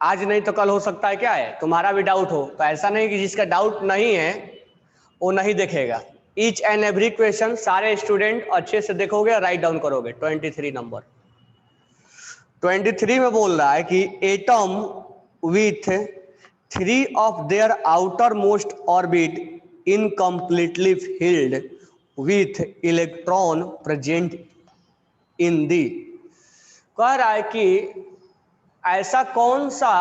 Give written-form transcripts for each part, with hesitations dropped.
आज नहीं तो कल हो सकता है क्या है तुम्हारा भी डाउट हो, तो ऐसा नहीं कि जिसका डाउट नहीं है वो नहीं देखेगा। ईच एंड एवरी क्वेश्चन सारे स्टूडेंट अच्छे से देखोगे, राइट डाउन करोगे। 23 नंबर 23 में बोल रहा है कि atom with 3 of their outermost orbit incompletely filled with electron present in the. कह रहा है कि ऐसा कौन सा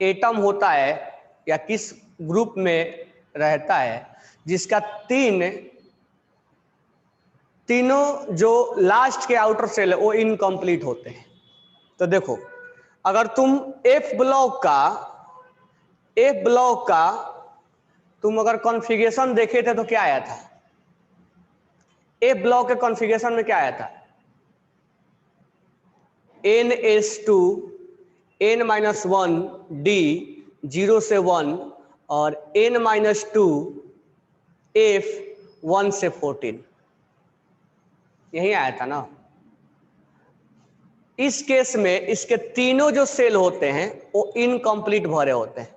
एटम होता है या किस ग्रुप में रहता है जिसका तीनों जो लास्ट के आउटर सेल है वो इनकम्प्लीट होते हैं। तो देखो, अगर तुम एफ ब्लॉक का तुम अगर कॉन्फ़िगरेशन देखे थे तो क्या आया था? एफ ब्लॉक के कॉन्फ़िगरेशन में क्या आया था? NS2 N-1 D 0 से 1 और N-2 F 1 से 14, यही आया था ना। इस केस में इसके तीनों जो सेल होते हैं वो इनकम्प्लीट भरे होते हैं,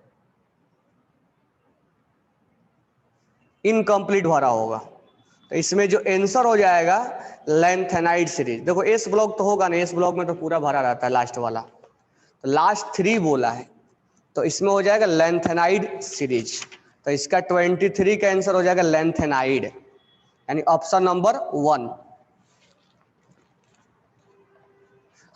इनकम्प्लीट भरा होगा। तो इसमें जो आंसर हो जाएगा लैंथेनाइड सीरीज। देखो एस ब्लॉक तो होगा नहीं, एस ब्लॉक में तो पूरा भरा रहता है लास्ट वाला, तो लास्ट 3 बोला है तो इसमें हो जाएगा लैंथेनाइड सीरीज। तो इसका 23 का आंसर हो जाएगा लैंथेनाइड, यानी ऑप्शन नंबर 1।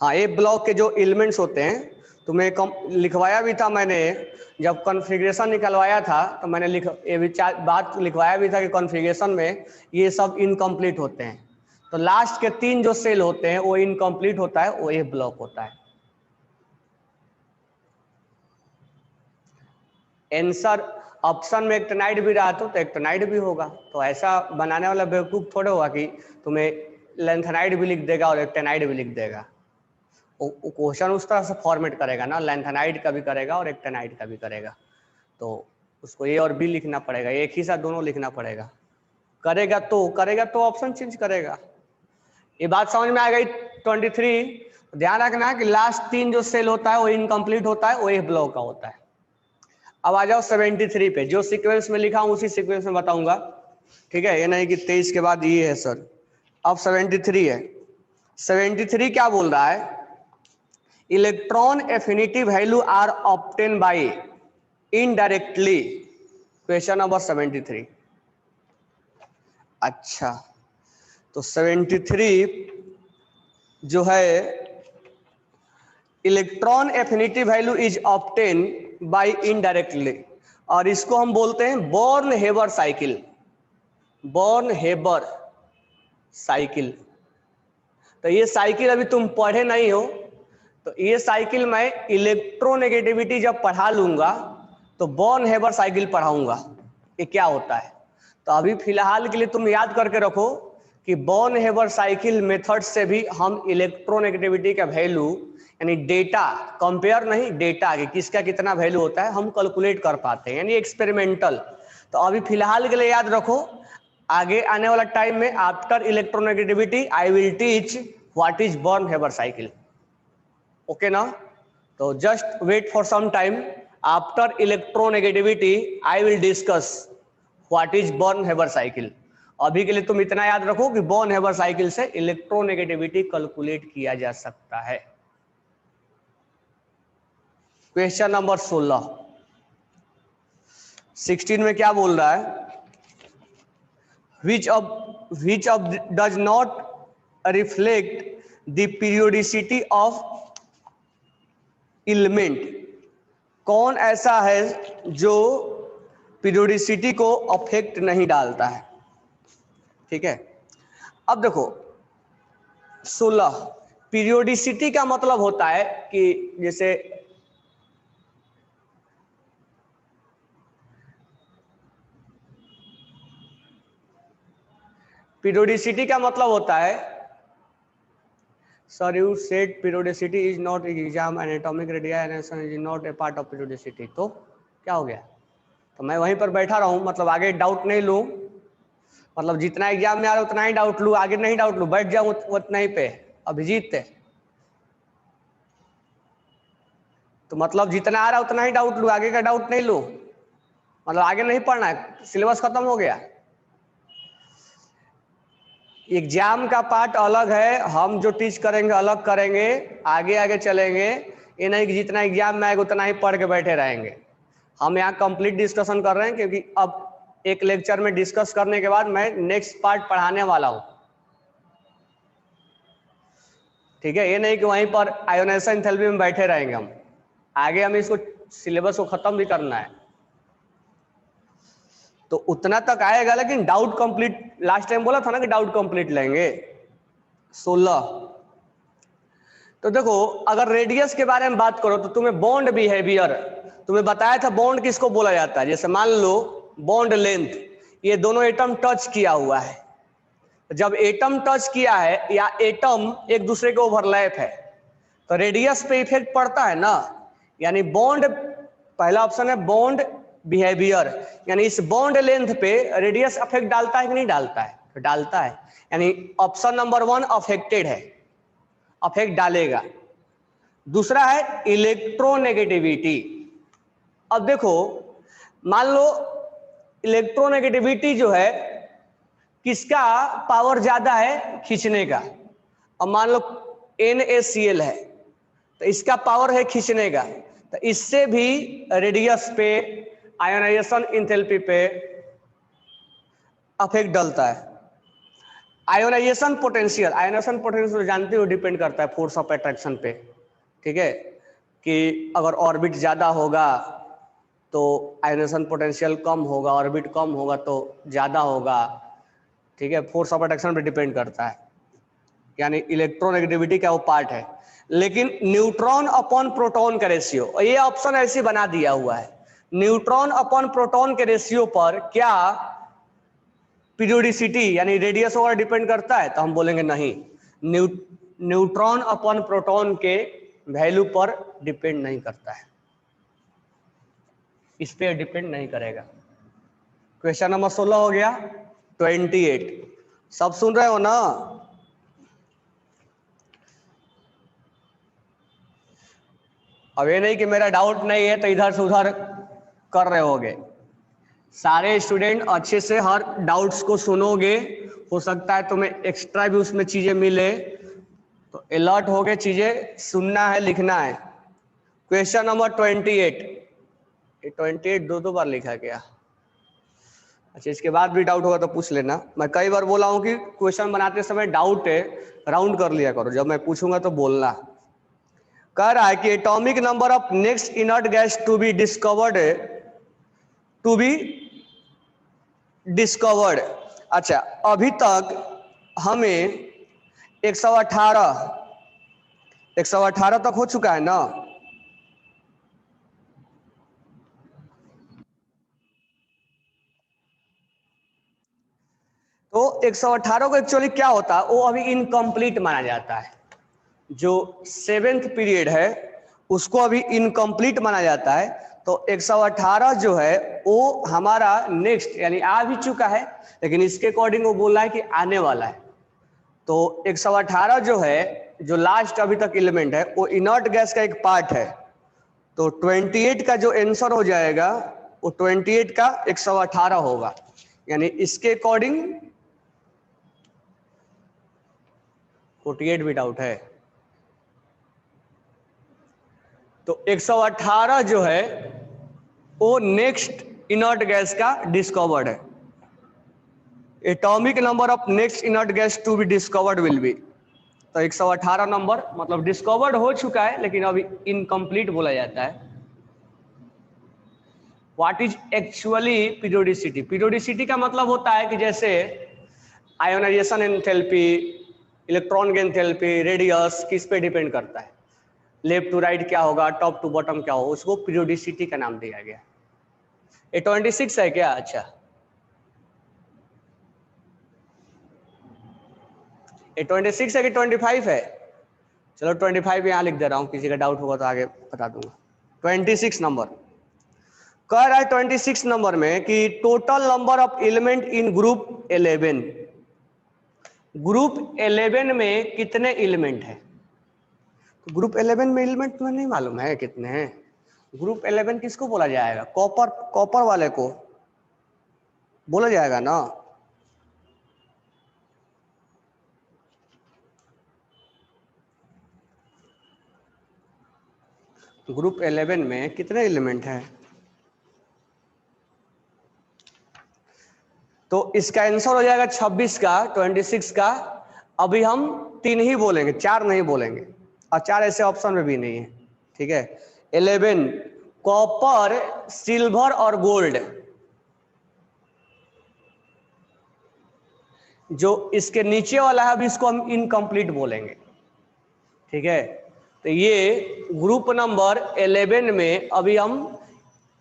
हाँ, ए ब्लॉक के जो एलिमेंट्स होते हैं तुम्हें लिखवाया भी था मैंने, जब कॉन्फ़िगरेशन निकलवाया था तो मैंने ये भी बात लिखवाया भी था कि कॉन्फ़िगरेशन में ये सब इनकम्प्लीट होते हैं। तो लास्ट के 3 जो सेल होते हैं वो इनकम्प्लीट होता है, वो ए ब्लॉक होता है। आंसर ऑप्शन में एक्टिनाइड भी रहा तो एक्टिनाइड भी होगा। तो ऐसा बनाने वाला बेवकूफ थोड़े होगा कि तुम्हें लैंथेनाइड भी लिख देगा और एक्टिनाइड भी लिख देगा। वो क्वेश्चन उस तरह से फॉर्मेट करेगा ना, लैंथेनाइड का भी करेगा और एक्टिनाइड का भी करेगा, तो उसको ए और बी लिखना पड़ेगा, एक ही साथ दोनों लिखना पड़ेगा। करेगा तो ऑप्शन चेंज करेगा। ये बात समझ में आ गई 23। ध्यान रखना है कि लास्ट 3 जो सेल होता है वो इनकम्प्लीट होता है, वो ए ब्लॉक का होता है। अब आ जाओ 73 पे, जो सीक्वेंस में लिखा हूं उसी सीक्वेंस में बताऊंगा, ठीक है? ये नहीं कि 23 के बाद ये है सर। अब 73 है। 73 क्या बोल रहा है? Electron affinity value are obtain by indirectly. Question number 73। अच्छा, तो 73 जो है electron affinity value is obtain by indirectly, और इसको हम बोलते हैं Born Haber cycle. Born Haber cycle. तो ये साइकिल अभी तुम पढ़े नहीं हो, तो ये साइकिल मैं इलेक्ट्रोनेगेटिविटी जब पढ़ा लूंगा तो बॉर्न हेबर साइकिल पढ़ाऊंगा ये क्या होता है। तो अभी फिलहाल के लिए तुम याद करके रखो कि बॉर्न हेबर साइकिल मेथड से भी हम इलेक्ट्रोनेगेटिविटी का वैल्यू, यानी डेटा कंपेयर नहीं, डेटा कि किसका कितना वैल्यू होता है, हम कैलकुलेट कर पाते हैं, यानी एक्सपेरिमेंटल। तो अभी फिलहाल के लिए याद रखो, आगे आने वाला टाइम में after electronegativity I will teach what is Born Haber cycle. Okay ना? तो just wait for some time, after electronegativity I will discuss what is Born Haber cycle. अभी के लिए तुम इतना याद रखो कि बॉर्न हेबर साइकिल से इलेक्ट्रोनेगेटिविटी कैलकुलेट किया जा सकता है। क्वेश्चन नंबर 16 में क्या बोल रहा है? which of does not reflect the periodicity of element। कौन ऐसा है जो पीरियोडिसिटी को अफेक्ट नहीं डालता है? ठीक है, अब देखो 16 पीरियोडिसिटी का मतलब होता है कि जैसे पीरियोडिसिटी का मतलब होता है, sir you said periodicity is not exam and atomic radiation is not a part of periodicity. तो क्या हो गया? तो मैं वहीं पर बैठा रहूं, मतलब आगे डाउट नहीं लूं, मतलब जितना एग्जाम में आ रहा है उतना ही डाउट लूं, आगे नहीं डाउट लूं, बैठ जाऊं उतना ही पे। अभिजीत तो मतलब जितना आ रहा है उतना ही डाउट लो, आगे का डाउट नहीं लो, मतलब आगे नहीं पढ़ना है, सिलेबस खत्म हो गया। एग्जाम का पार्ट अलग है, हम जो टीच करेंगे अलग करेंगे, आगे आगे चलेंगे। ये नहीं कि जितना एग्जाम में आएगा उतना ही पढ़ के बैठे रहेंगे। हम यहाँ कंप्लीट डिस्कशन कर रहे हैं, क्योंकि अब एक लेक्चर में डिस्कस करने के बाद मैं नेक्स्ट पार्ट पढ़ाने वाला हूँ। ठीक है, ये नहीं कि वहीं पर आयोनाइजेशन एंथैल्पी में बैठे रहेंगे हम, आगे हमें इसको सिलेबस को खत्म भी करना है। तो उतना तक आएगा, लेकिन डाउट कंप्लीट, लास्ट टाइम बोला था ना कि डाउट कंप्लीट लेंगे 16। तो देखो, अगर रेडियस के बारे में बात करो तो तुम्हें बॉन्ड बिहेवियर तुम्हें बताया था, बॉन्ड किसको बोला जाता है। जैसे मान लो बॉन्ड लेंथ, ये दोनों एटम टच किया हुआ है, जब एटम टच किया है या एटम एक दूसरे के ओवरलैप है तो रेडियस पे इफेक्ट पड़ता है ना। यानी बॉन्ड, पहला ऑप्शन है बॉन्ड बिहेवियर, यानी इस बॉन्ड लेंथ पे रेडियस अफेक्ट डालता है कि नहीं डालता है, तो डालता है, यानी ऑप्शन नंबर 1 अफेक्टेड है, अफेक्ट डालेगा। दूसरा है इलेक्ट्रोनेगेटिविटी। अब देखो, मान लो इलेक्ट्रोनेगेटिविटी जो है, किसका पावर ज्यादा है खींचने का। अब मान लो NaCl है तो इसका पावर है खींचने का, तो इससे भी रेडियस पे, आयोनाइजेशन एंथैल्पी पे अफेक्ट डलता है। आयोनाइजेशन पोटेंशियल जानते हो डिपेंड करता है फोर्स ऑफ अट्रैक्शन पे। ठीक है, कि अगर ऑर्बिट ज्यादा होगा तो आयोनाइजेशन पोटेंशियल कम होगा, ऑर्बिट कम होगा तो ज्यादा होगा। ठीक है, फोर्स ऑफ अट्रैक्शन पे डिपेंड करता है, यानी इलेक्ट्रोनेगेटिविटी का वो पार्ट है। लेकिन न्यूट्रॉन अपॉन प्रोटॉन का रेशियो, ये ऑप्शन ऐसे बना दिया हुआ है, न्यूट्रॉन अपॉन प्रोटॉन के रेशियो पर क्या पीरियोडिसिटी यानी रेडियस वगैरह डिपेंड करता है, तो हम बोलेंगे नहीं, न्यूट्रॉन अपॉन प्रोटॉन के वैल्यू पर डिपेंड नहीं करता है, इस पे डिपेंड नहीं करेगा। क्वेश्चन नंबर 16 हो गया। 28 सब सुन रहे हो ना। अब ये नहीं कि मेरा डाउट नहीं है तो इधर से उधर कर रहे होगे, सारे स्टूडेंट अच्छे से हर डाउट्स को सुनोगे, हो सकता है तुम्हें एक्स्ट्रा भी उसमें चीजें मिले, तो अलर्ट होके चीजें सुनना है, लिखना है। क्वेश्चन नंबर 28, 28 दो बार लिखा गया। अच्छा, इसके बाद भी डाउट होगा तो पूछ लेना। मैं कई बार बोला हूं कि क्वेश्चन बनाते समय डाउट है राउंड कर लिया करो, जब मैं पूछूंगा तो बोलना। कह रहा है कि atomic number of next inert gas to be discovered. अच्छा, अभी तक हमें 118 तक हो चुका है ना। तो 118 को एक्चुअली क्या होता है, वो अभी इनकम्प्लीट माना जाता है। जो 7th पीरियड है उसको अभी इनकम्प्लीट माना जाता है। तो 118 जो है वो हमारा नेक्स्ट, यानी आ भी चुका है, लेकिन इसके अकॉर्डिंग वो बोल रहा है कि आने वाला है। तो 118 जो है, जो लास्ट अभी तक एलिमेंट है, वो इनर्ट गैस का एक पार्ट है। तो 28 का जो आंसर हो जाएगा वो 28 का 118 होगा, यानी इसके अकॉर्डिंग 48 भी डाउट है। तो 118 जो है वो नेक्स्ट इनर्ट गैस का डिस्कवर्ड है। Atomic number of next inert gas to be discovered will be. तो 118 नंबर मतलब डिस्कवर्ड हो चुका है, लेकिन अभी इनकम्प्लीट बोला जाता है। What is actually periodicity? Periodicity का मतलब होता है कि जैसे आयोनाइजेशन एंथैल्पी, इलेक्ट्रॉन की एंथैल्पी, रेडियस किस पे डिपेंड करता है, लेफ्ट टू राइट क्या होगा, टॉप टू बॉटम क्या होगा, उसको पीरियोडिसिटी का नाम दिया गया। ये 26 है क्या? अच्छा, ये 26 है कि 25 है? चलो 25 यहाँ लिख दे रहा हूँ, किसी का डाउट होगा तो आगे बता दूंगा। 26 नंबर कह रहा है 26 नंबर में कि total number of element in group 11, group 11 में कितने एलिमेंट है? ग्रुप 11 में एलिमेंट तुम्हें नहीं मालूम है कितने हैं? ग्रुप 11 किसको बोला जाएगा? कॉपर, कॉपर वाले को बोला जाएगा ना। ग्रुप 11 में कितने एलिमेंट हैं? तो इसका आंसर हो जाएगा 26 का, 26 का। अभी हम 3 ही बोलेंगे, 4 नहीं बोलेंगे, और 4 ऐसे ऑप्शन में भी नहीं है। ठीक है, 11 कॉपर, सिल्वर और गोल्ड। जो इसके नीचे वाला है अभी इसको हम इनकम्प्लीट बोलेंगे। ठीक है, तो ये ग्रुप नंबर 11 में अभी हम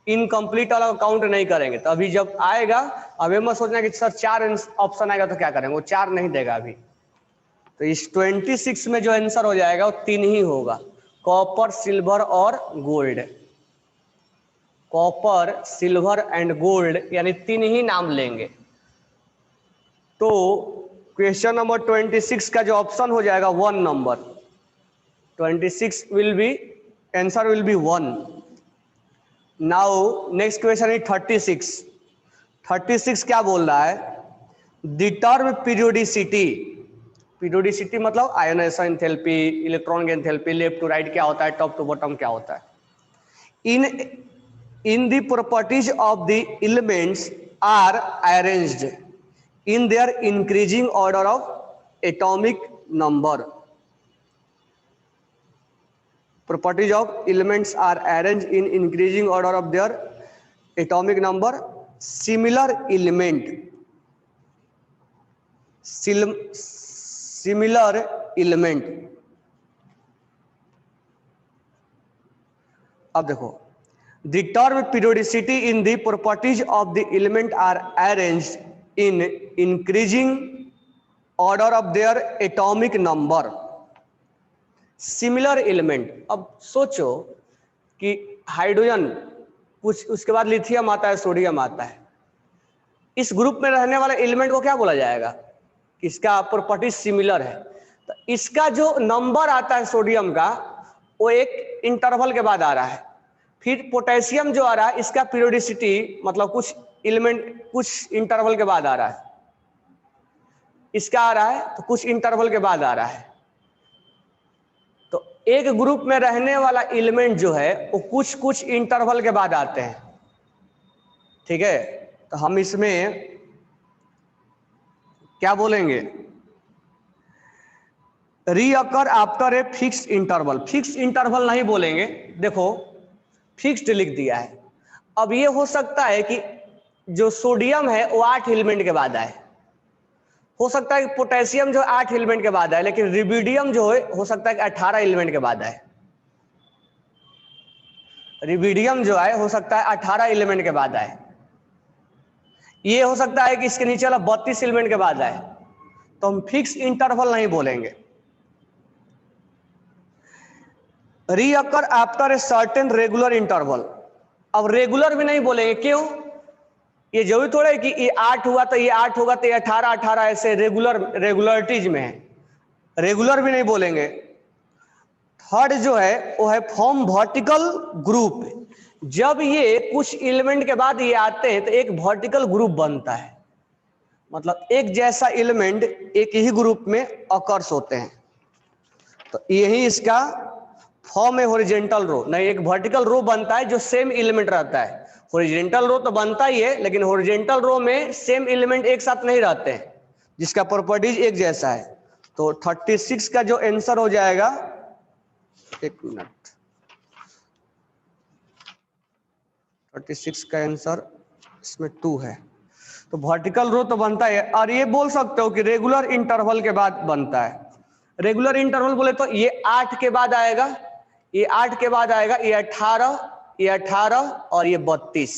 इनकम्प्लीट वाला काउंट नहीं करेंगे। तो अभी जब आएगा, अभी मत सोचना कि सर 4 ऑप्शन आएगा तो क्या करेंगे, वो 4 नहीं देगा अभी। तो इस 26 में जो आंसर हो जाएगा वो 3 ही होगा, कॉपर, सिल्वर और gold. Copper, silver and gold, यानी 3 ही नाम लेंगे। तो क्वेश्चन नंबर 26 का जो ऑप्शन हो जाएगा 1 number, 26 will be, answer will be 1। Now next question is 36। 36 क्या बोल रहा है? द टर्म पीरियोडिसिटी, पीरियोडिसिटी मतलब ionization enthalpy, electron enthalpy, left to right क्या होता है, टॉप टू बॉटम क्या होता है। In the properties of the elements are arranged in their increasing order of atomic number. Properties of elements are arranged in increasing order of their atomic number. Similar element, similar element, अब देखो, the term periodicity in the properties of the element are arranged in increasing order of their atomic number. Similar element, अब सोचो कि hydrogen, कुछ उसके बाद lithium आता है, सोडियम आता है, इस ग्रुप में रहने वाले एलिमेंट को क्या बोला जाएगा? इसका प्रॉपर्टी सिमिलर है। तो इसका जो नंबर आता है सोडियम का, वो एक इंटरवल के बाद आ रहा है। फिर पोटेशियम जो आ रहा है, इसका पीरियोडिसिटी मतलब कुछ एलिमेंट कुछ इंटरवल के बाद आ रहा है, इसका आ रहा है तो कुछ इंटरवल के बाद आ रहा है। तो एक ग्रुप में रहने वाला एलिमेंट जो है वो कुछ कुछ इंटरवल के बाद आते हैं। ठीक है, तो हम इसमें क्या बोलेंगे? Recur after a fixed interval. Fixed interval नहीं बोलेंगे, देखो फिक्स्ड लिख दिया है। अब ये हो सकता है कि जो सोडियम है वो 8 एलिमेंट के बाद आए, हो सकता है कि पोटेशियम जो 8 एलिमेंट के बाद आए, लेकिन रिबिडियम जो है हो सकता है कि 18 एलिमेंट के बाद आए। रिबिडियम जो है हो सकता है 18 एलिमेंट के बाद आए। ये हो सकता है कि इसके नीचे वाला 32 एलिमेंट के बाद आए। तो हम फिक्स इंटरवल नहीं बोलेंगे। Recur after a certain regular interval, अब रेगुलर भी नहीं बोलेंगे, क्यों? ये जरूरी थोड़ा है कि ये 8 हुआ तो ये 8 होगा तो ये 18 18 ऐसे रेगुलरिटीज में है, रेगुलर भी नहीं बोलेंगे। थर्ड जो है वो है फॉर्म वर्टिकल ग्रुप। जब ये कुछ एलिमेंट के बाद ये आते हैं तो एक वर्टिकल ग्रुप बनता है, मतलब एक जैसा एलिमेंट एक ही ग्रुप में अकर्स होते हैं। तो यही इसका फॉर्म है हॉरिजॉन्टल रो। नहीं, एक वर्टिकल रो बनता है जो सेम एलिमेंट रहता है। हॉरिजॉन्टल रो तो बनता ही है, लेकिन हॉरिजॉन्टल रो में सेम एलिमेंट एक साथ नहीं रहते हैं, जिसका प्रॉपर्टीज एक जैसा है। तो 36 का जो आंसर हो जाएगा, एक मिनट, 36 का आंसर इसमें 2 है। तो वर्टिकल रो तो बनता है, और ये बोल सकते हो कि रेगुलर इंटरवल के बाद बनता है। रेगुलर इंटरवल बोले तो ये 8 के बाद आएगा, ये 8 के बाद आएगा, ये 18, ये 18 और ये 32।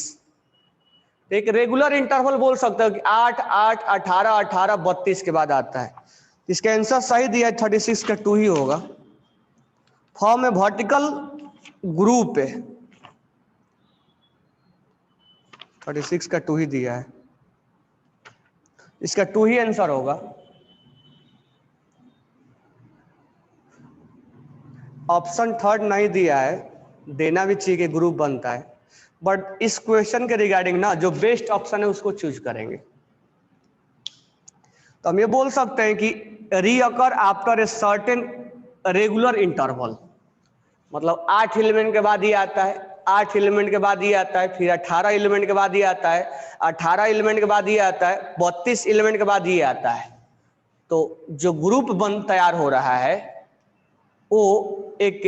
एक रेगुलर इंटरवल बोल सकते हो कि 8 8 18 18 32 के बाद आता है। इसका आंसर सही दिया है, 36 का 2 ही होगा। फॉर्म में वर्टिकल ग्रुप है, 36 का 2 ही दिया है, इसका 2 ही आंसर होगा। ऑप्शन थर्ड नहीं दिया है, देना भी चाहिए कि ग्रुप बनता है, बट इस क्वेश्चन के रिगार्डिंग ना जो बेस्ट ऑप्शन है उसको चूज करेंगे। तो हम ये बोल सकते हैं कि recur after a certain regular interval, मतलब 8 एलिमेंट के बाद ये आता है, 8 एलिमेंट के बाद ये आता है, फिर 18 एलिमेंट के बाद ये आता है, 18 एलिमेंट के बाद ये आता है, 32 एलिमेंट के बाद ये आता है। तो जो ग्रुप तैयार हो रहा है वो एक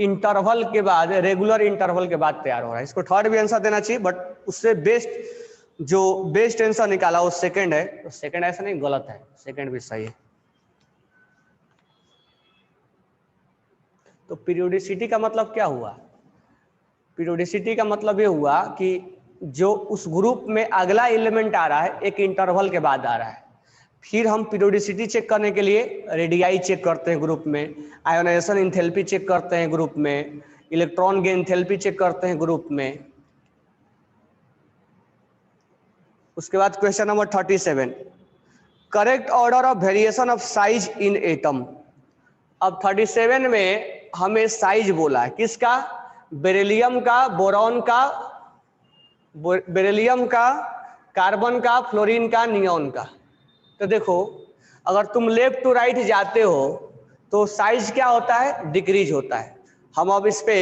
इंटरवल के बाद, रेगुलर इंटरवल के बाद तैयार हो रहा है। इसको थर्ड भी आंसर देना चाहिए, बट उससे बेस्ट आंसर निकाला वो सेकंड है। तो सेकंड ऐसा नहीं, गलत है, सेकंड भी सही है। तो पीरियोडिसिटी का मतलब क्या हुआ? पीरियोडिसिटी का मतलब ये हुआ कि जो उस ग्रुप में अगला एलिमेंट आ रहा है एक इंटरवल के बाद आ रहा है। फिर हम पीरियोडिसिटी चेक करने के लिए रेडियाई चेक करते हैं ग्रुप में, आयोनाइजेशन एंथैल्पी चेक करते हैं ग्रुप में, इलेक्ट्रॉन गेन एंथैल्पी चेक करते हैं ग्रुप में। उसके बाद question number 37, correct order of variation of size in atom. अब 37 में हमें साइज बोला है, किसका? बेरिलियम का, बोरॉन का, बेरिलियम का, कार्बन का, फ्लोरीन का, नियॉन का। तो देखो, अगर तुम लेफ्ट टू राइट जाते हो तो साइज क्या होता है? डिक्रीज होता है। हम अब इस पे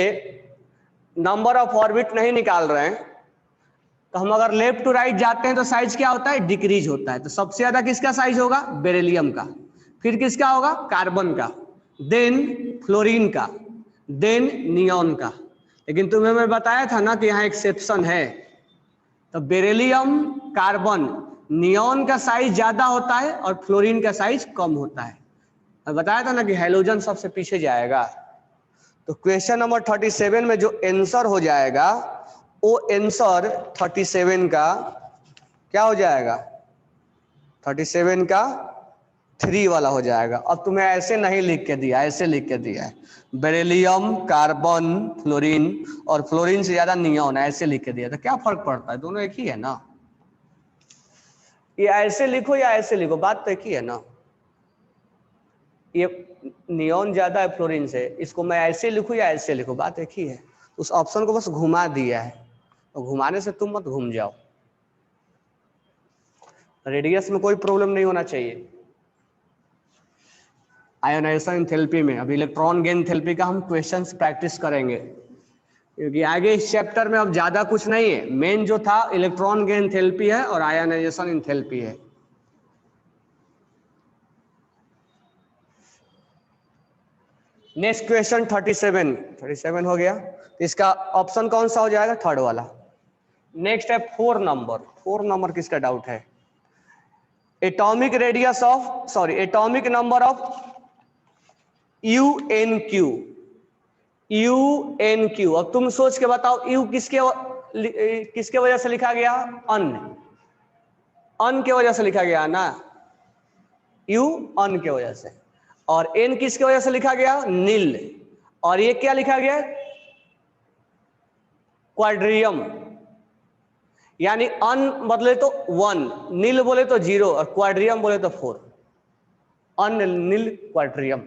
नंबर ऑफ ऑर्बिट नहीं निकाल रहे हैं, तो हम अगर लेफ्ट टू राइट जाते हैं तो साइज क्या होता है? डिक्रीज होता है। तो सबसे ज्यादा किसका साइज होगा? बेरिलियम का, फिर किसका होगा? कार्बन का, देन फ्लोरीन का, देन नियॉन का। लेकिन तुम्हें मैं बताया था ना कि यहाँ एक्सेप्शन है। तो बेरिलियम, कार्बन, नियॉन का साइज ज्यादा होता है और फ्लोरीन का साइज कम होता है। मैं बताया था ना कि हैलोजन सबसे पीछे जाएगा। तो क्वेश्चन नंबर 37 में जो आंसर हो जाएगा वो आंसर 37 का क्या हो जाएगा? 37 का 3 वाला हो जाएगा। अब तुम्हें ऐसे नहीं लिख के दिया, ऐसे लिख के दिया है, बेरिलियम, कार्बन, फ्लोरीन, और फ्लोरीन से ज्यादा नियॉन, ऐसे लिख के दिया। तो क्या फर्क पड़ता है? दोनों एक ही है ना। ये ऐसे लिखो या ऐसे लिखो, बात तो एक ही है ना। ये नियॉन ज्यादा है फ्लोरीन से, इसको मैं ऐसे लिखूं या ऐसे लिखूं, बात एक ही है। उस ऑप्शन को बस घुमा दिया है, तो घुमाने से तुम मत घूम जाओ। रेडियस में कोई प्रॉब्लम नहीं होना चाहिए। आयोनाइजेशन एंथैल्पी में अब इलेक्ट्रॉन गेन एंथैल्पी का हम क्वेश्चंस प्रैक्टिस करेंगे, क्योंकि आगे इस चैप्टर में अब ज्यादा कुछ नहीं है। मेन जो था इलेक्ट्रॉन गेन एंथैल्पी है और आयोनाइजेशन एंथैल्पी है। नेक्स्ट क्वेश्चन 37 हो गया। इसका ऑप्शन कौन सा हो जाएगा? थर्ड वाला। नेक्स्ट है 4 नंबर। 4 नंबर किसका डाउट है? Atomic radius of, sorry, atomic number of UNQ। UNQ, अब तुम सोच के बताओ यू किसके वजह से लिखा गया? अन के वजह से लिखा गया ना, यू अन के वजह से। और एन किसके वजह से लिखा गया? नील। और ये क्या लिखा गया? क्वाड्रियम। यानी अन बोले तो 1, नील बोले तो 0 और क्वाड्रियम बोले तो 4। अन नील क्वाड्रियम।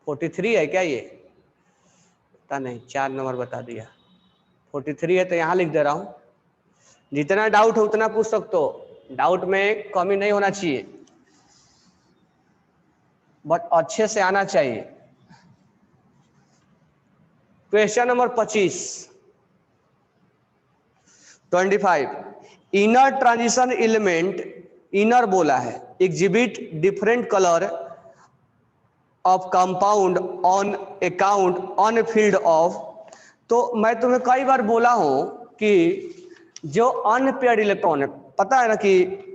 43 है क्या? ये पता नहीं, 4 नंबर बता दिया। 43 है तो यहां लिख दे रहा हूं। जितना डाउट हो उतना पूछ सकते हो, डाउट में कमी नहीं होना चाहिए, बट अच्छे से आना चाहिए। Question number 25 inner transition element, inner बोला है, exhibit different colour of compound on account on field of. तो मैं तुम्हें कई बार बोला हूं कि जो अनपेयर्ड इलेक्ट्रॉन है, पता है ना कि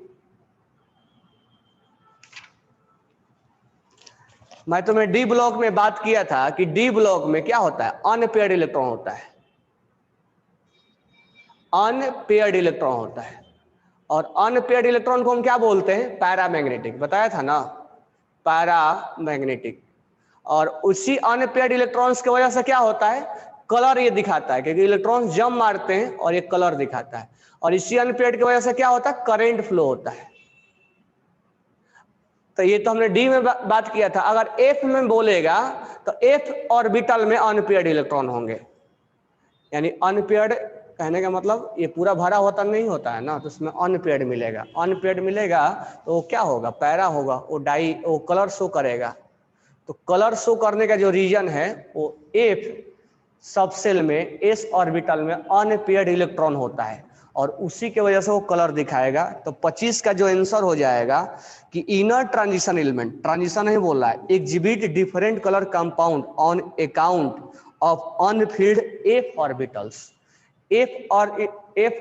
मैं तुम्हें डी ब्लॉक में बात किया था कि डी ब्लॉक में क्या होता है? अनपेयर्ड इलेक्ट्रॉन होता है, अनपेयर्ड इलेक्ट्रॉन होता है। और अनपेयर्ड इलेक्ट्रॉन को हम क्या बोलते हैं? पैरामैग्नेटिक। बताया था ना, पैरामैग्नेटिक। और उसी अनपेयर्ड इलेक्ट्रॉन्स की वजह से क्या होता है? कलर ये दिखाता है, क्योंकि इलेक्ट्रॉन्स जंप मारते हैं और ये कलर दिखाता है। और इसी अनपेयर्ड की वजह से क्या होता है? करंट फ्लो होता है। तो ये तो हमने डी में बात किया था। अगर एफ में बोलेगा तो एफ ऑर्बिटल में अनपेयर्ड इलेक्ट्रॉन होंगे, यानी अनपेयर्ड कहने का मतलब ये पूरा भरा होता नहीं होता है ना, तो उसमें अनपेयर्ड मिलेगा। अनपेयर्ड मिलेगा तो क्या होगा, पैरा होगा, वो कलर शो करेगा। तो कलर शो करने का जो रीजन है वो एफ सबसेल में एस ऑर्बिटल में अनपेयर्ड इलेक्ट्रॉन होता है और उसी के वजह से वो कलर दिखाएगा। तो 25 का जो आंसर हो जाएगा कि इनर ट्रांजिशन एलिमेंट, ट्रांजिशन नहीं बोल रहा है, exhibit different colour compound on account of Anfield F orbitals. F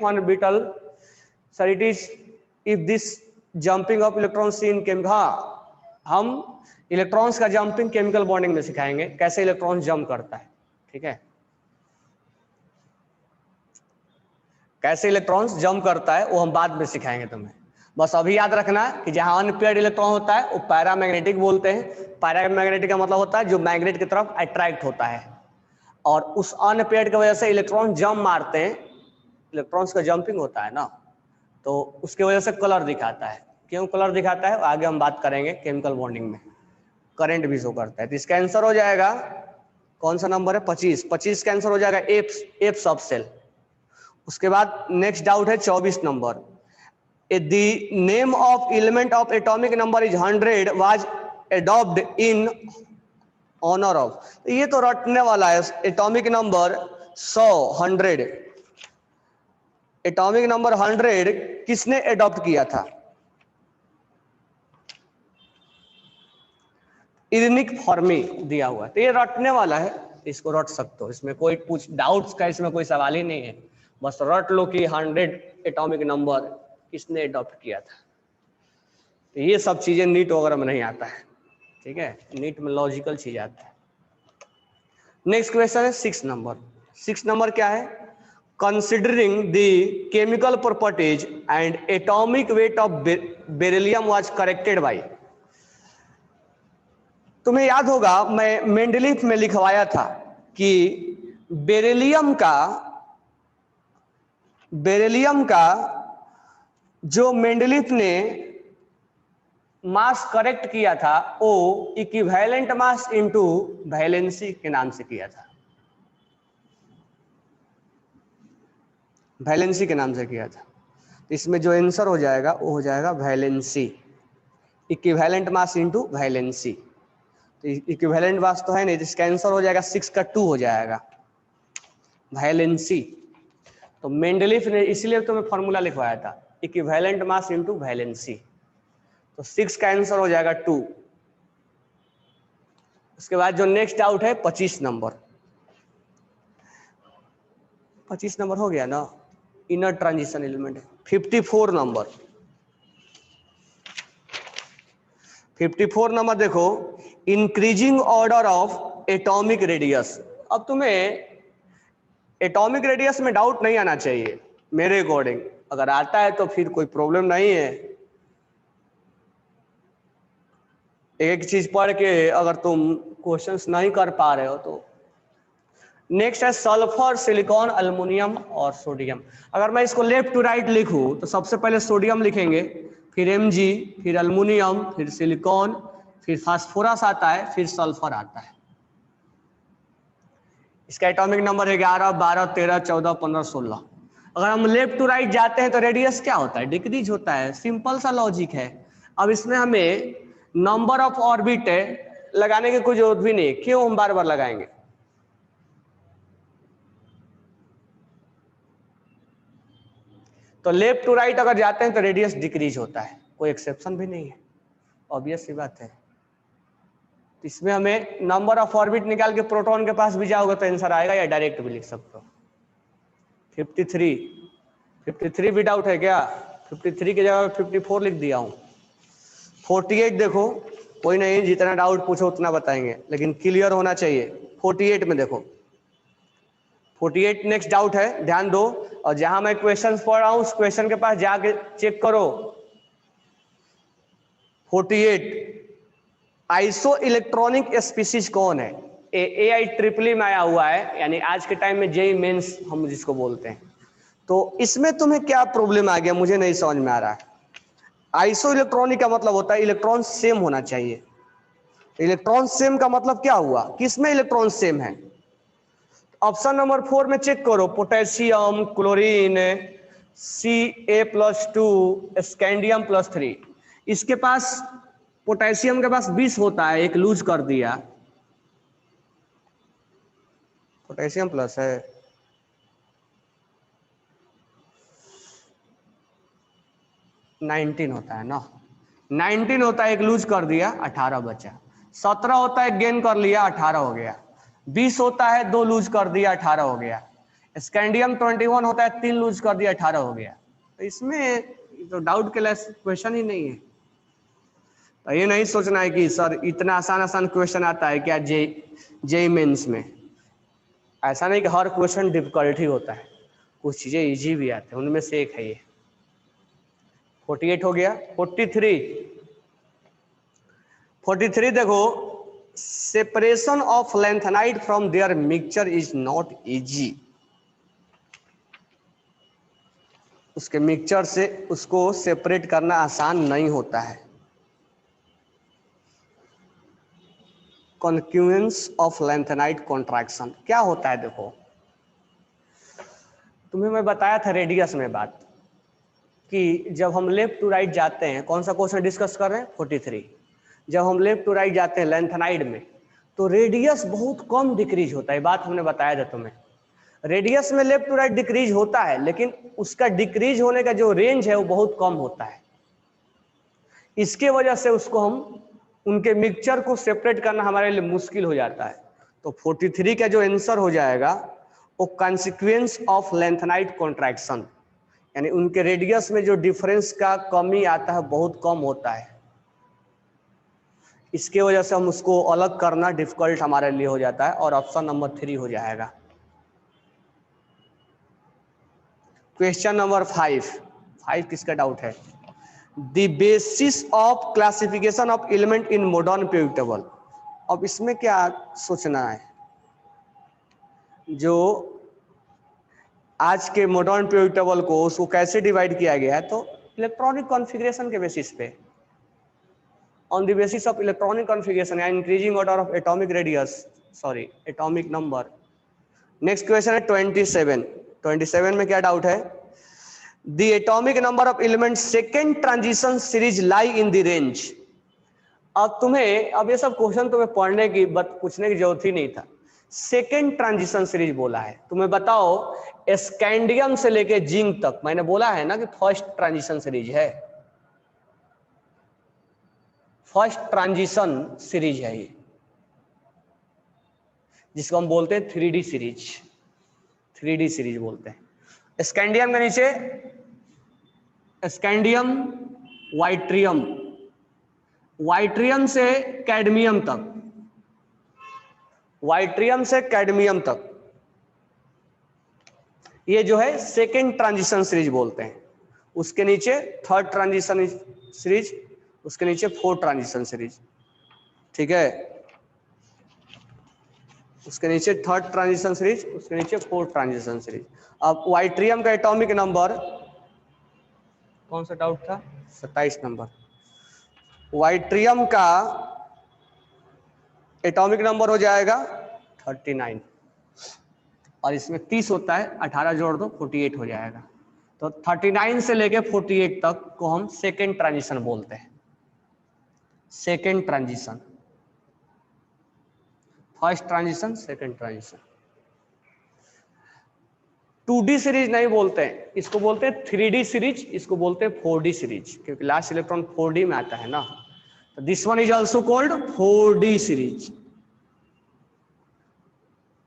orbital sir it is if this jumping of electrons in chemical, हाँ हम इलेक्ट्रॉन्स का जंपिंग केमिकल बॉन्डिंग में सिखाएंगे, कैसे इलेक्ट्रॉन जंप करता है, ठीक है, कैसे इलेक्ट्रॉन्स जंप करता है वो हम बाद में सिखाएंगे तुम्हें। बस अभी याद रखना कि जहां अनपेयर्ड इलेक्ट्रॉन होता है वो पैरामैग्नेटिक बोलते हैं। पैरामैग्नेटिक का मतलब होता है जो मैग्नेट की तरफ अट्रैक्ट होता है, और उस अनपेयर्ड की वजह से इलेक्ट्रॉन जंप मारते हैं, इलेक्ट्रॉन्स का जंपिंग होता है ना, तो उसके वजह से कलर दिखाता है। क्यों कलर दिखाता है आगे हम बात करेंगे। केमिकल बॉन्डिंग में करंट भी शो करता है। तो इसका आंसर हो जाएगा कौन सा नंबर है, 25। 25 का आंसर हो जाएगा एफ सबसेल। उसके बाद नेक्स्ट डाउट है 24 number, the name of element of atomic number is 100 was adopted in honour of. ये तो रटने वाला है। एटॉमिक नंबर 100 100, एटॉमिक नंबर 100 किसने एडॉप्ट किया था? इरिनिक फर्मी दिया हुआ है, तो ये रटने वाला है, इसको रट सकते हो, इसमें कोई कुछ डाउट्स का इसमें कोई सवाल ही नहीं है। बस रट लो कि 100 एटॉमिक नंबर किसने एडॉप्ट किया था। तो ये सब चीजें नीट वगैरह में नहीं आता है, ठीक है, नीट में लॉजिकल चीज आता है। नेक्स्ट क्वेश्चन है 6 नंबर। 6 नंबर क्या है, considering the chemical properties and atomic weight of beryllium was corrected bye. तुम्हें याद होगा मैं मेंडलीफ में लिखवाया था कि बेरिलियम का जो मेंडलीफ ने मास करेक्ट किया था वो इक्विवेलेंट मास इनटू वैलेंसी के नाम से किया था, वैलेंसी के नाम से किया था। इसमें जो आंसर हो जाएगा वो हो जाएगा valency, equivalent mass into valency. तो इक्विवेलेंट मास तो है नहीं, इसका आंसर हो जाएगा 6 का 2 हो जाएगा वैलेंसी। तो मेंडलीफ ने इसलिए तो मैं फॉर्मूला लिखवाया था, इक्विवेलेंट मास इनटू वैलेंसी। तो 6 का आंसर हो जाएगा 2। उसके बाद जो नेक्स्ट डाउट है 25 नंबर। 25 नंबर हो गया ना, inner transition element. 54 number, 54 number देखो, increasing order of atomic radius. अब तुम्हें एटॉमिक रेडियस में डाउट नहीं आना चाहिए मेरे अकॉर्डिंग, अगर आता है तो फिर कोई प्रॉब्लम नहीं है। एक चीज पढ़ के अगर तुम क्वेश्चंस नहीं कर पा रहे हो तो। नेक्स्ट है सल्फर, सिलिकॉन, अल्युमिनियम और सोडियम। अगर मैं इसको लेफ्ट टू राइट लिखूं तो सबसे पहले सोडियम लिखेंगे, फिर Mg, फिर अल्युमिनियम, फिर सिलिकॉन, फिर फास्फोरस आता है, फिर सल्फर आता है। इसका एटॉमिक नंबर है 11, 12, 13, 14, 15, 16। अगर हम लेफ्ट टू राइट जाते हैं तो रेडियस क्या होता है, डिक्रीज होता है। सिंपल सा लॉजिक है। अब इसमें हमें नंबर ऑफ ऑर्बिट लगाने की कोई जरूरत भी नहीं है, क्यों हम बार बार लगाएंगे। तो लेफ्ट टू राइट अगर जाते हैं तो रेडियस डिक्रीज होता है, कोई एक्सेप्शन भी नहीं है, ऑब्वियस सी बात है। इसमें हमें नंबर ऑफ ऑर्बिट निकाल के प्रोटॉन के पास भी जाओगे तो आंसर आएगा, या डायरेक्ट भी लिख सकते हो। 53 भी डाउट है क्या? 53 की जगह 54 लिख दिया हूं। 48 देखो, कोई नहीं, जितना डाउट पूछो उतना बताएंगे, लेकिन क्लियर होना चाहिए। 48 में देखो, 48 नेक्स्ट डाउट है, ध्यान दो। और जहां मैं क्वेश्चन पढ़ रहा हूं उस क्वेश्चन के पास जाके चेक करो। 48 आइसो इलेक्ट्रॉनिक स्पीसीज कौन है? AIEEE में आया हुआ है, यानी आज के टाइम में JEE मेंस हम जिसको बोलते हैं। तो इसमें तुम्हें क्या प्रॉब्लम आ गया, मुझे नहीं समझ में आ रहा है। आइसो इलेक्ट्रॉनिक का मतलब होता है इलेक्ट्रॉन सेम होना चाहिए। इलेक्ट्रॉन सेम का मतलब क्या हुआ, किसमें इलेक्ट्रॉन सेम है? ऑप्शन नंबर 4 में चेक करो, पोटेशियम, क्लोरीन, Ca+2, स्कैंडियम +3। इसके पास पोटेशियम के पास 20 होता है, एक लूज कर दिया, पोटेशियम प्लस है, नाइनटीन होता है ना, 19 होता है, एक लूज कर दिया, 18 बचा। 17 होता है, गेन कर लिया, 18 हो गया। 20 होता है, 2 लूज कर दिया, 18 हो गया। स्कैंडियम 21 होता है, 3 लूज कर दिया, 18 हो गया। तो इसमें तो डाउट के लिए क्वेश्चन ही नहीं है। तो ये नहीं सोचना है कि सर इतना आसान आसान क्वेश्चन आता है क्या जे मेंस में। ऐसा नहीं कि हर क्वेश्चन डिफिकल्ट ही होता है, कुछ चीजें इजी भी आते हैं, उनमें से एक है ये। 48 हो गया। 43 देखो, separation of lanthanide from their mixture is not easy. उसके मिक्सचर से उसको सेपरेट करना आसान नहीं होता है। कॉन्क्यूएंस ऑफ लैंथेनाइट कॉन्ट्रैक्शन क्या होता है? देखो, तुम्हें मैं बताया था रेडियस में बात कि जब हम लेफ्ट टू राइट जाते हैं, कौन सा क्वेश्चन डिस्कस कर रहे हैं? 43। जब हम लेफ्ट टू राइट जाते हैं लेंथेनाइड में, तो रेडियस बहुत कम डिक्रीज होता है, बात हमने बताया था तुम्हें। रेडियस में लेफ्ट टू राइट डिक्रीज होता है, लेकिन उसका डिक्रीज होने का जो रेंज है वो बहुत कम होता है। इसके वजह से उसको हम उनके मिक्सचर को सेपरेट करना हमारे लिए मुश्किल हो जाता है। तो 43 का जो आंसर हो जाएगा वो कॉन्सिक्वेंस ऑफ लेंथेनाइट कॉन्ट्रैक्शन, यानी उनके रेडियस में जो डिफरेंस का कमी आता है बहुत कम होता है। इसके वजह से हम उसको अलग करना डिफिकल्ट हमारे लिए हो जाता है, और ऑप्शन नंबर 3 हो जाएगा। क्वेश्चन नंबर 5 किसका डाउट है? The basis of classification of element in modern periodic table. अब इसमें क्या सोचना है, जो आज के मॉडर्न पीरियोडिक टेबल को उसको कैसे डिवाइड किया गया है? तो इलेक्ट्रॉनिक कॉन्फ़िगरेशन के बेसिस पे, on the basis of electronic configuration and increasing order of atomic radius, sorry atomic number। Next question है 27 में क्या डाउट है? the atomic number of elements second transition series lie in the range। अब तुम्हें, अब ये सब क्वेश्चन तुम्हें पढ़ने की पूछने की जरूरत ही नहीं था। सेकेंड ट्रांजिशन सीरीज बोला है, तुम्हें बताओ स्कैंडियम से लेके जिंक तक, मैंने बोला है ना कि फर्स्ट ट्रांजिशन सीरीज है, फर्स्ट ट्रांजिशन सीरीज है ये, जिसको हम बोलते हैं 3D सीरीज, 3D सीरीज बोलते हैं। स्कैंडियम के नीचे स्कैंडियम, वाइट्रियम, वाइट्रियम से कैडमियम तक, वाइट्रियम से कैडमियम तक, ये जो है सेकेंड ट्रांजिशन सीरीज बोलते हैं। उसके नीचे थर्ड ट्रांजिशन सीरीज, उसके नीचे फोर्थ ट्रांजिशन सीरीज, ठीक है। उसके नीचे थर्ड ट्रांजिशन सीरीज, उसके नीचे फोर्थ ट्रांजिशन सीरीज। अब वाइट्रियम का एटॉमिक नंबर कौन सा डाउट था? 27 नंबर। वाइट्रियम का एटॉमिक नंबर हो जाएगा 39, और इसमें 30 होता है, 18 जोड़ दो 48 हो जाएगा। तो 39 से लेके 48 तक को हम सेकेंड ट्रांजिशन बोलते हैं। Second transition, first transition, second transition. 2D series नहीं बोलते हैं, इसको बोलते हैं 3D सीरीज, इसको बोलते हैं 4D सीरीज, क्योंकि लास्ट इलेक्ट्रॉन 4D में आता है ना। तो this one is also called 4D series,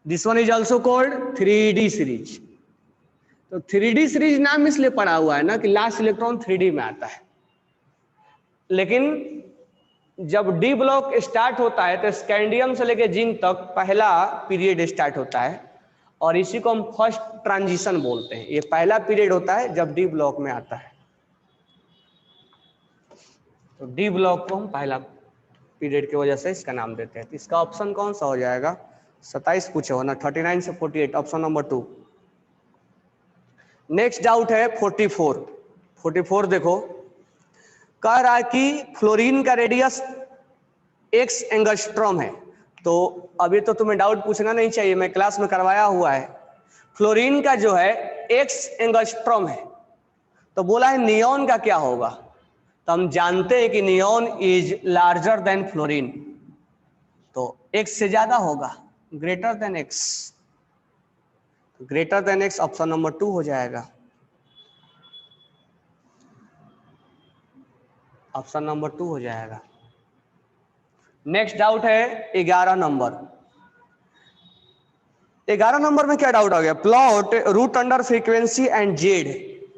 this one is also called 3D series. तो 3D सीरीज नाम इसलिए पड़ा हुआ है ना कि लास्ट इलेक्ट्रॉन 3D में आता है। लेकिन जब डी ब्लॉक स्टार्ट होता है तो स्कैंडियम से लेकर जिंक तक पहला पीरियड स्टार्ट होता है, और इसी को हम फर्स्ट ट्रांजिशन बोलते हैं। ये पहला पीरियड होता है जब डी ब्लॉक में आता है, तो डी ब्लॉक को हम पहला पीरियड की वजह से इसका नाम देते हैं। तो इसका ऑप्शन कौन सा हो जाएगा? 27 पूछे हो ना, 39 से 48, ऑप्शन नंबर 2। नेक्स्ट डाउट है 44 देखो, कह रहा है कि फ्लोरीन का रेडियस x एंगस्ट्रॉम है। तो अभी तो तुम्हें डाउट पूछना नहीं चाहिए, मैं क्लास में करवाया हुआ है। फ्लोरीन का जो है x एंगस्ट्रॉम है, तो बोला है नियॉन का क्या होगा। तो हम जानते हैं कि neon is larger than fluorine, तो x से ज्यादा होगा, greater than x। Greater than x option number 2 हो जाएगा। ऑप्शन नंबर 2 हो जाएगा। नेक्स्ट डाउट है 11 नंबर। 11 नंबर में क्या डाउट आ गया, plot root under frequency and Z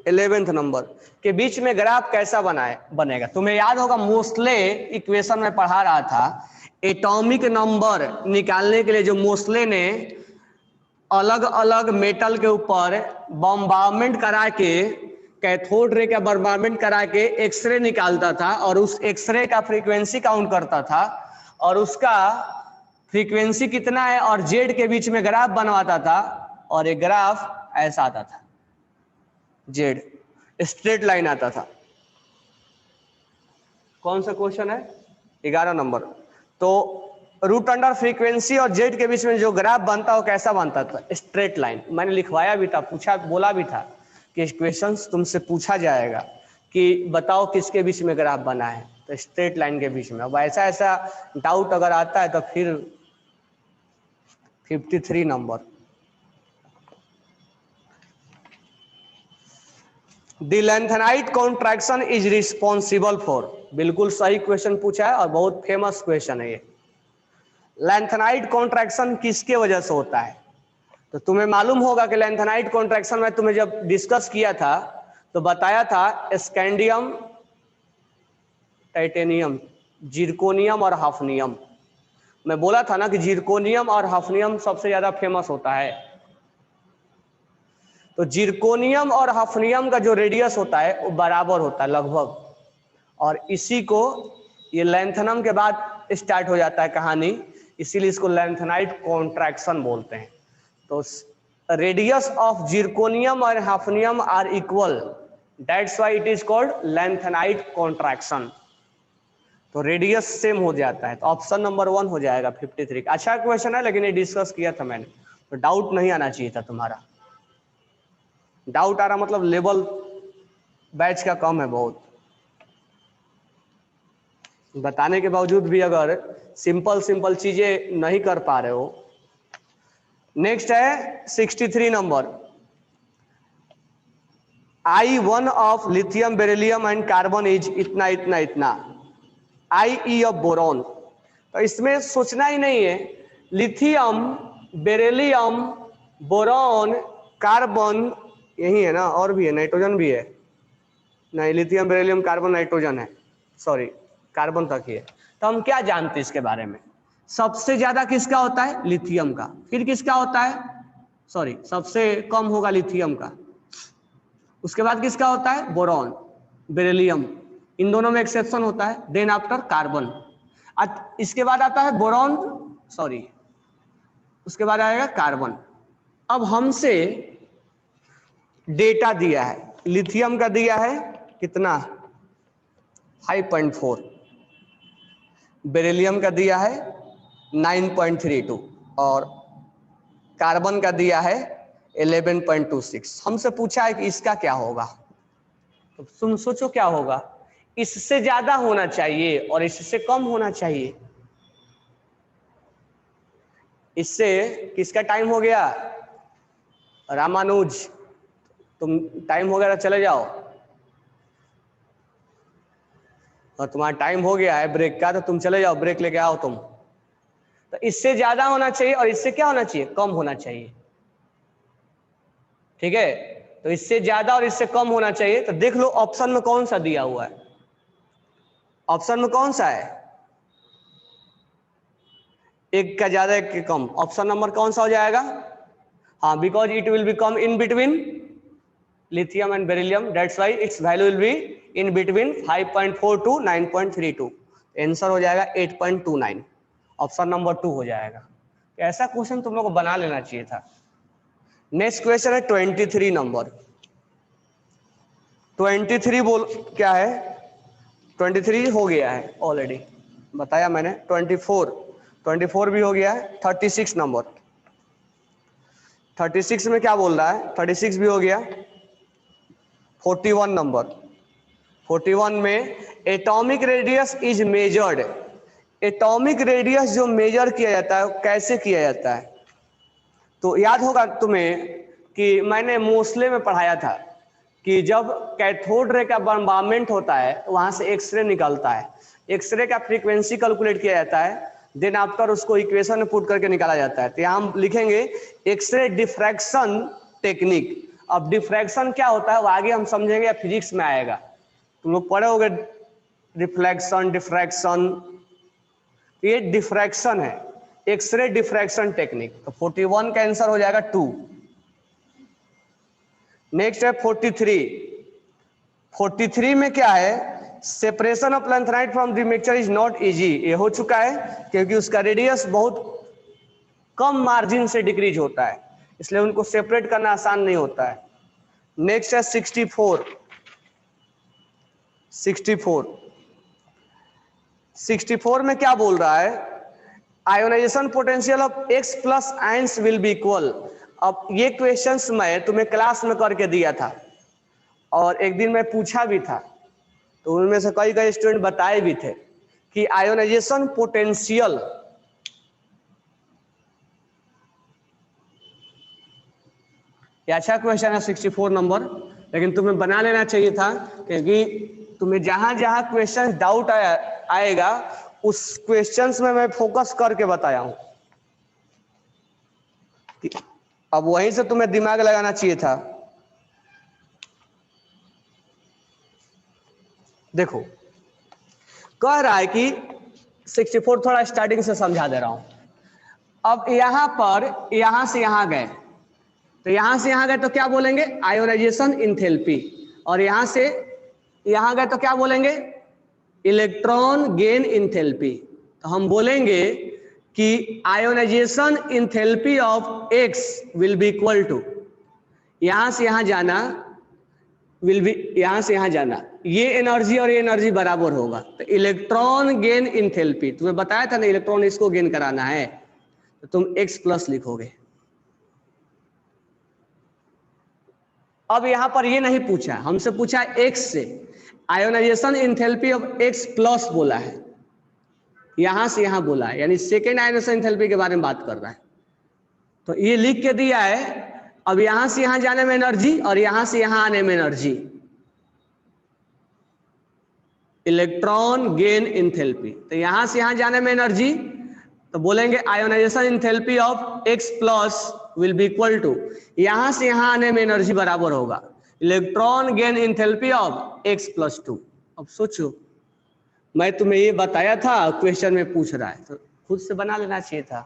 11th number के बीच में ग्राफ कैसा बनेगा। तुम्हें याद होगा मोस्ले इक्वेशन में पढ़ा रहा था, एटॉमिक नंबर निकालने के लिए जो मोस्ले ने अलग अलग मेटल के ऊपर बम्बार्मेंट करा के, कैथोड रे का बम्बार्मेंट करा के एक्सरे निकालता था और उस एक्सरे का फ्रीक्वेंसी काउंट करता था और उसका फ्रीक्वेंसी कितना है और जेड के बीच में ग्राफ बनवाता था और एक ग्राफ ऐसा आता था, जेड स्ट्रेट लाइन आता था। कौन सा क्वेश्चन है, 11 नंबर। तो रूट अंडर फ्रीक्वेंसी और जेड के बीच में जो ग्राफ बनता हो कैसा बनता था, स्ट्रेट लाइन। मैंने लिखवाया भी था, पूछा बोला भी था कि क्वेश्चंस तुमसे पूछा जाएगा कि बताओ किसके बीच में ग्राफ बना है, तो स्ट्रेट लाइन के बीच में। अब ऐसा ऐसा डाउट अगर आता है तो फिर 53 number, the lanthanide contraction is responsible for, बिल्कुल सही क्वेश्चन पूछा है और बहुत फेमस क्वेश्चन है ये। लेंथेनाइट कॉन्ट्रैक्शन किसके वजह से होता है, तो तुम्हें मालूम होगा कि लेंथेनाइट कॉन्ट्रैक्शन में तुम्हें जब डिस्कस किया था तो बताया था स्कैंडियम, टाइटेनियम, जिरकोनियम और हाफनियम। मैं बोला था ना कि जिरकोनियम और हाफनियम सबसे ज्यादा फेमस होता है। तो जिरकोनियम और हाफनियम का जो रेडियस होता है वो बराबर होता है लगभग, और इसी को ये लेंथनम के बाद स्टार्ट हो जाता है कहानी, इसीलिए इसको लेंथेनाइट कॉन्ट्रैक्शन बोलते हैं। तो रेडियस ऑफ जिरकोनियम और hafnium are equal, that's why it is called lanthanide contraction. तो रेडियस सेम हो जाता है, तो ऑप्शन नंबर 1 हो जाएगा 53। अच्छा क्वेश्चन है लेकिन ये डिस्कस किया था मैंने, तो डाउट नहीं आना चाहिए था तुम्हारा। डाउट आ रहा मतलब लेवल बैच का कम है बहुत, बताने के बावजूद भी अगर सिंपल सिंपल चीजें नहीं कर पा रहे हो। नेक्स्ट है 63 number, I1 of lithium beryllium and carbon is इतना इतना इतना, IE ऑफ बोरॉन। तो इसमें सोचना ही नहीं है, लिथियम बेरिलियम बोरॉन कार्बन यही है ना, और भी है, नाइट्रोजन भी है, नहीं लिथियम बेरिलियम कार्बन नाइट्रोजन है, सॉरी कार्बन तक ही है। तो हम क्या जानते हैं इसके बारे में, सबसे ज्यादा किसका होता है, लिथियम का, फिर किसका होता है, सॉरी सबसे कम होगा लिथियम का, उसके बाद किसका होता है, बोरॉन, बेरिलियम, इन दोनों में एक्सेप्शन होता है, देन आफ्टर कार्बन, इसके बाद आता है बोरॉन, सॉरी उसके बाद आएगा कार्बन। अब हमसे डेटा दिया है, लिथियम का दिया है कितना 5.4, बेरिलियम का दिया है 9.32 और कार्बन का दिया है 11.26। हमसे पूछा है कि इसका क्या होगा, तो तुम सोचो क्या होगा, इससे ज्यादा होना चाहिए और इससे कम होना चाहिए। इससे किसका टाइम हो गया, रामानुज, तुम टाइम हो गया तो चले जाओ, और तुम्हारा टाइम हो गया है ब्रेक का तो तुम चले जाओ, ब्रेक लेके आओ तुम। तो इससे ज्यादा होना चाहिए और इससे क्या होना चाहिए, कम होना चाहिए, ठीक है। तो इससे ज्यादा और इससे कम होना चाहिए, तो देख लो ऑप्शन में कौन सा दिया हुआ है, ऑप्शन में कौन सा है, एक का ज्यादा एक के कम, ऑप्शन नंबर कौन सा हो जाएगा, हाँ, because it will become in between lithium and beryllium, that's why its value will be in between 5.4 to 9.32, answer हो जाएगा 8.29, ऑप्शन नंबर 2 हो जाएगा। ऐसा क्वेश्चन तुम लोग को बना लेना चाहिए था। नेक्स्ट क्वेश्चन है 23 नंबर, 23 बोल क्या है, 23 हो गया है ऑलरेडी, बताया मैंने। 24 भी हो गया है। 36 नंबर, 36 में क्या बोल रहा है? 36 भी हो गया। 41 नंबर, 41 में atomic radius is measured. Atomic radius जो मेजर किया जाता है कैसे किया जाता है? तो याद होगा तुम्हें कि मैंने मोस्ले में पढ़ाया था कि जब कैथोड रे का बम्बार्मेंट होता है वहां से एक्सरे निकलता है, एक्सरे का फ्रीक्वेंसी कैलकुलेट किया जाता है, देन आफ्टर उसको इक्वेशन में पुट करके निकाला जाता है। तो यहाँ हम लिखेंगे एक्सरे डिफ्रैक्शन टेक्निक। अब डिफ्रैक्शन क्या होता है वो आगे हम समझेंगे या फिजिक्स में आएगा, तुम लोग पढ़े होगे रिफ्लेक्शन डिफ्रैक्शन, ये डिफ्रैक्शन है, एक्सरे डिफ्रैक्शन टेक्निक। तो 41 का आंसर हो जाएगा 2। नेक्स्ट है 43। 43 में क्या है? Separation of lanthanide from the mixture is not easy. ये हो चुका है क्योंकि उसका रेडियस बहुत कम मार्जिन से डिक्रीज होता है, इसलिए उनको सेपरेट करना आसान नहीं होता है। नेक्स्ट है 64। 64 में क्या बोल रहा है? Ionization potential of X plus ions will be equal. अब ये क्वेश्चंस मैं तुम्हें क्लास में करके दिया था और एक दिन मैं पूछा भी था, तो उनमें से कई स्टूडेंट बताए भी थे कि आयोनाइजेशन पोटेंशियल ये अच्छा क्वेश्चन है 64 नंबर, लेकिन तुम्हें बना लेना चाहिए था क्योंकि तुम्हें जहां जहां क्वेश्चन डाउट आएगा उस क्वेश्चंस में मैं फोकस करके बताया हूं। अब वहीं से तुम्हें दिमाग लगाना चाहिए था। देखो कह रहा है कि 64 थोड़ा स्टार्टिंग से समझा दे रहा हूं। अब यहां पर यहां से यहां गए, तो यहां से यहां गए तो क्या बोलेंगे? Ionization enthalpy. और यहां से यहां गए तो क्या बोलेंगे? Electron gain enthalpy. तो हम बोलेंगे कि ionization enthalpy of X will be equal to, यहां से यहां जाना विल बी, यहां से यहां जाना, ये एनर्जी और ये एनर्जी बराबर होगा। तो इलेक्ट्रॉन गेन इंथैल्पी तुम्हें बताया था ना, इलेक्ट्रॉन इसको गेन कराना है, तो तुम X प्लस लिखोगे। अब यहां पर ये नहीं पूछा, हमसे पूछा X से, ionization enthalpy of X plus बोला है, यहां से यहां बोला है, यानी सेकेंड आयोनाइजेशन इंथैल्पी के बारे में बात कर रहा है। तो ये लिख के दिया है। अब यहां से यहां जाने में एनर्जी और यहां से यहां आने में एनर्जी, इलेक्ट्रॉन गेन इंथैल्पी। तो यहां से यहां जाने में एनर्जी, तो बोलेंगे ionization enthalpy of X plus will be equal to, यहां से यहां आने में एनर्जी बराबर होगा electron gain enthalpy of X plus 2। अब सोचो, मैं तुम्हें ये बताया था, क्वेश्चन में पूछ रहा है, तो खुद से बना लेना चाहिए था।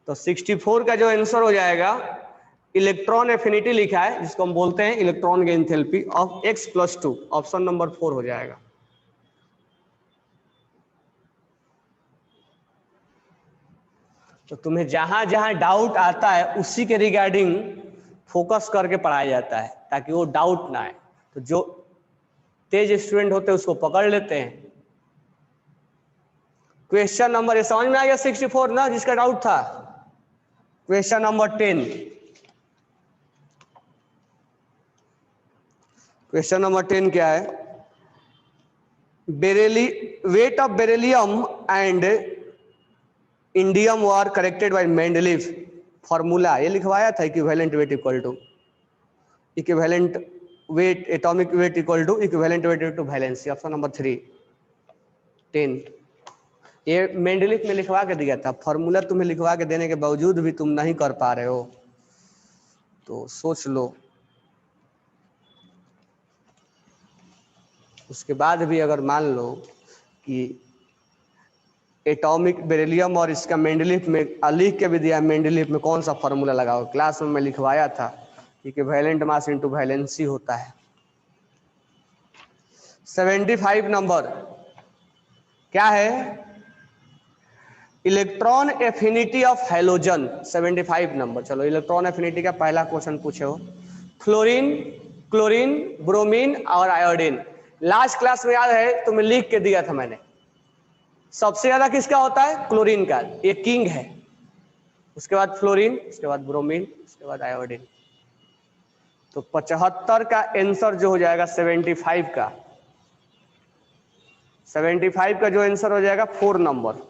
तो 64 का जो आंसर हो जाएगा, इलेक्ट्रॉन एफिनिटी लिखा है जिसको हम बोलते हैं electron gain enthalpy of X plus 2, option number 4 हो जाएगा। तो तुम्हें जहां जहां डाउट आता है उसी के रिगार्डिंग फोकस करके पढ़ाया जाता है ताकि वो डाउट ना आए। तो जो तेज स्टूडेंट होते हैं उसको पकड़ लेते हैं। क्वेश्चन नंबर, ये समझ में आ गया 64 ना, जिसका डाउट था? Question number 10। क्वेश्चन नंबर 10 क्या है? Weight of beryllium and indium were corrected by Mendeleev. Formula ये लिखवाया था, equivalent weight equal to equivalent weight, atomic weight equal to equivalent weight to valency, option number 3 10। ये Mendeleev में लिखवा के दिया था। फॉर्मूला तुम्हें लिखवा के देने के बावजूद भी तुम नहीं कर पा रहे हो, तो सोच लो। उसके बाद भी अगर मान लो कि एटॉमिक बेरिलियम और इसका मेंडलीफ में लिख के भी दिया, मेंडलीफ में कौन सा फॉर्मूला लगाओ? क्लास में मैं लिखवाया था कि वैलेंट मास इनटू वैलेंसी होता है। 75 नंबर क्या है? Electron affinity of halogen. 75 number, चलो इलेक्ट्रॉन एफिनिटी का पहला क्वेश्चन पूछे हो। फ्लोरीन, क्लोरीन, ब्रोमीन और आयोडीन, लास्ट क्लास में याद है तुम्हें लिख के दिया था मैंने, सबसे ज्यादा किसका होता है? क्लोरीन का, ये किंग है। उसके बाद फ्लोरीन, उसके बाद ब्रोमीन, उसके बाद आयोडीन। तो 75 का आंसर जो हो जाएगा 75 का, 75 का जो आंसर हो जाएगा 4 नंबर।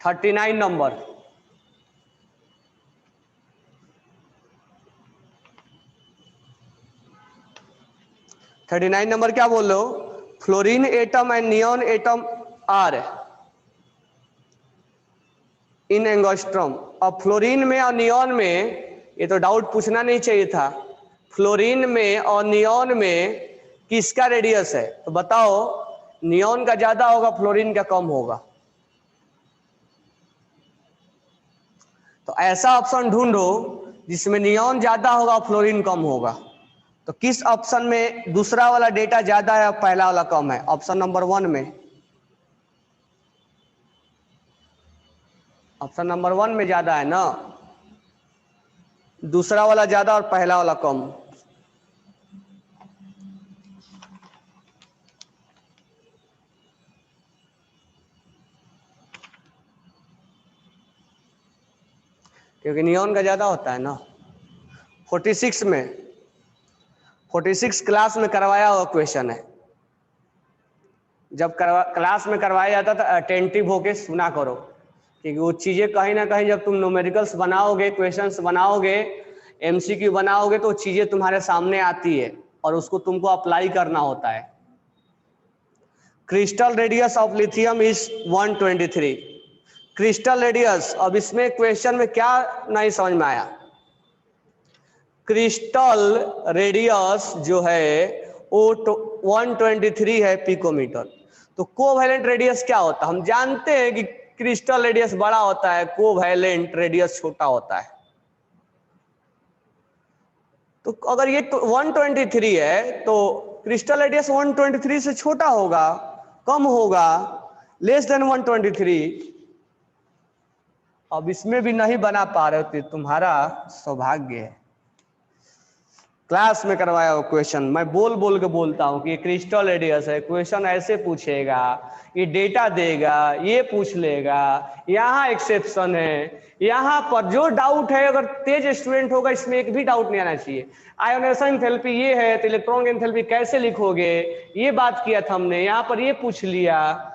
थर्टी 39 नंबर, क्या बोल रहे हो? Fluorine atom and neon atom are in angstrom. अब फ्लोरीन में और नियॉन में, ये तो डाउट पूछना नहीं चाहिए था, फ्लोरीन में और नियॉन में किसका रेडियस है? तो बताओ, नियॉन का ज्यादा होगा, फ्लोरीन का कम होगा। तो ऐसा ऑप्शन ढूंढो जिसमें नियॉन ज्यादा होगा, फ्लोरीन कम होगा। तो किस ऑप्शन में दूसरा वाला डेटा ज्यादा है और पहला वाला कम है? ऑप्शन नंबर 1 में, ऑप्शन नंबर 1 में ज्यादा है ना, दूसरा वाला ज्यादा और पहला वाला कम। क्योंकि नियॉन का ज्यादा होता है ना। 46 में, 46 क्लास में करवाया हुआ क्वेश्चन है। जब क्लास में करवाया जाता था अटेंटिव होके सुना करो, क्योंकि वो चीजें कहीं ना कहीं जब तुम न्यूमेरिकल्स बनाओगे, क्वेश्चंस बनाओगे, एमसीक्यू बनाओगे, तो चीजें तुम्हारे सामने आती है और उसको तुमको अप्लाई करना होता है। Crystal radius of lithium is 123। Crystal radius, अब इसमें क्वेश्चन में क्या नहीं समझ में आया? क्रिस्टल रेडियस जो है वो 123 है पिकोमीटर। तो कोवैलेंट रेडियस क्या होता है? हम जानते हैं कि क्रिस्टल रेडियस बड़ा होता है, कोवैलेंट रेडियस छोटा होता है। तो अगर ये 123 है तो क्रिस्टल रेडियस 123 से छोटा होगा, कम होगा, लेस देन 123। अब इसमें भी नहीं बना पा रहे हो तो तुम्हारा सौभाग्य है। क्लास में करवाया हो क्वेश्चन, मैं बोल बोल के बोलता हूँ कि ये क्रिस्टल रेडियस है, क्वेश्चन ऐसे पूछेगा, ये डेटा देगा, ये पूछ लेगा, यहाँ एक्सेप्शन है, यहाँ पर जो डाउट है, अगर तेज स्टूडेंट होगा इसमें एक भी डाउट नहीं आना चाहिए। आयोनेशन एंथैल्पी ये है तो इलेक्ट्रॉन एंथैल्पी कैसे लिखोगे, ये बात किया था हमने, यहाँ पर ये पूछ लिया,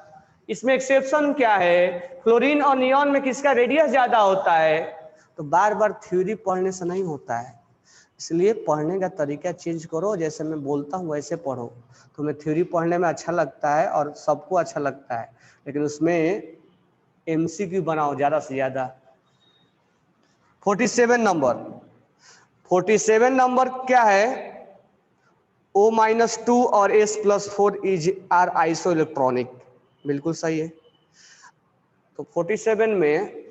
इसमें एक्सेप्शन क्या है, फ्लोरीन और नियॉन में किसका रेडियस ज्यादा होता है। तो बार बार थ्योरी पढ़ने से नहीं होता है, इसलिए पढ़ने का तरीका चेंज करो, जैसे मैं बोलता हूँ वैसे पढ़ो। तुम्हें थ्योरी पढ़ने में अच्छा लगता है और सबको अच्छा लगता है, लेकिन उसमें एमसीक्यू बनाओ ज्यादा से ज्यादा। 47 नंबर, 47 नंबर क्या है? O-2 और S+4 is are iso electronic. बिल्कुल सही है। तो 47 में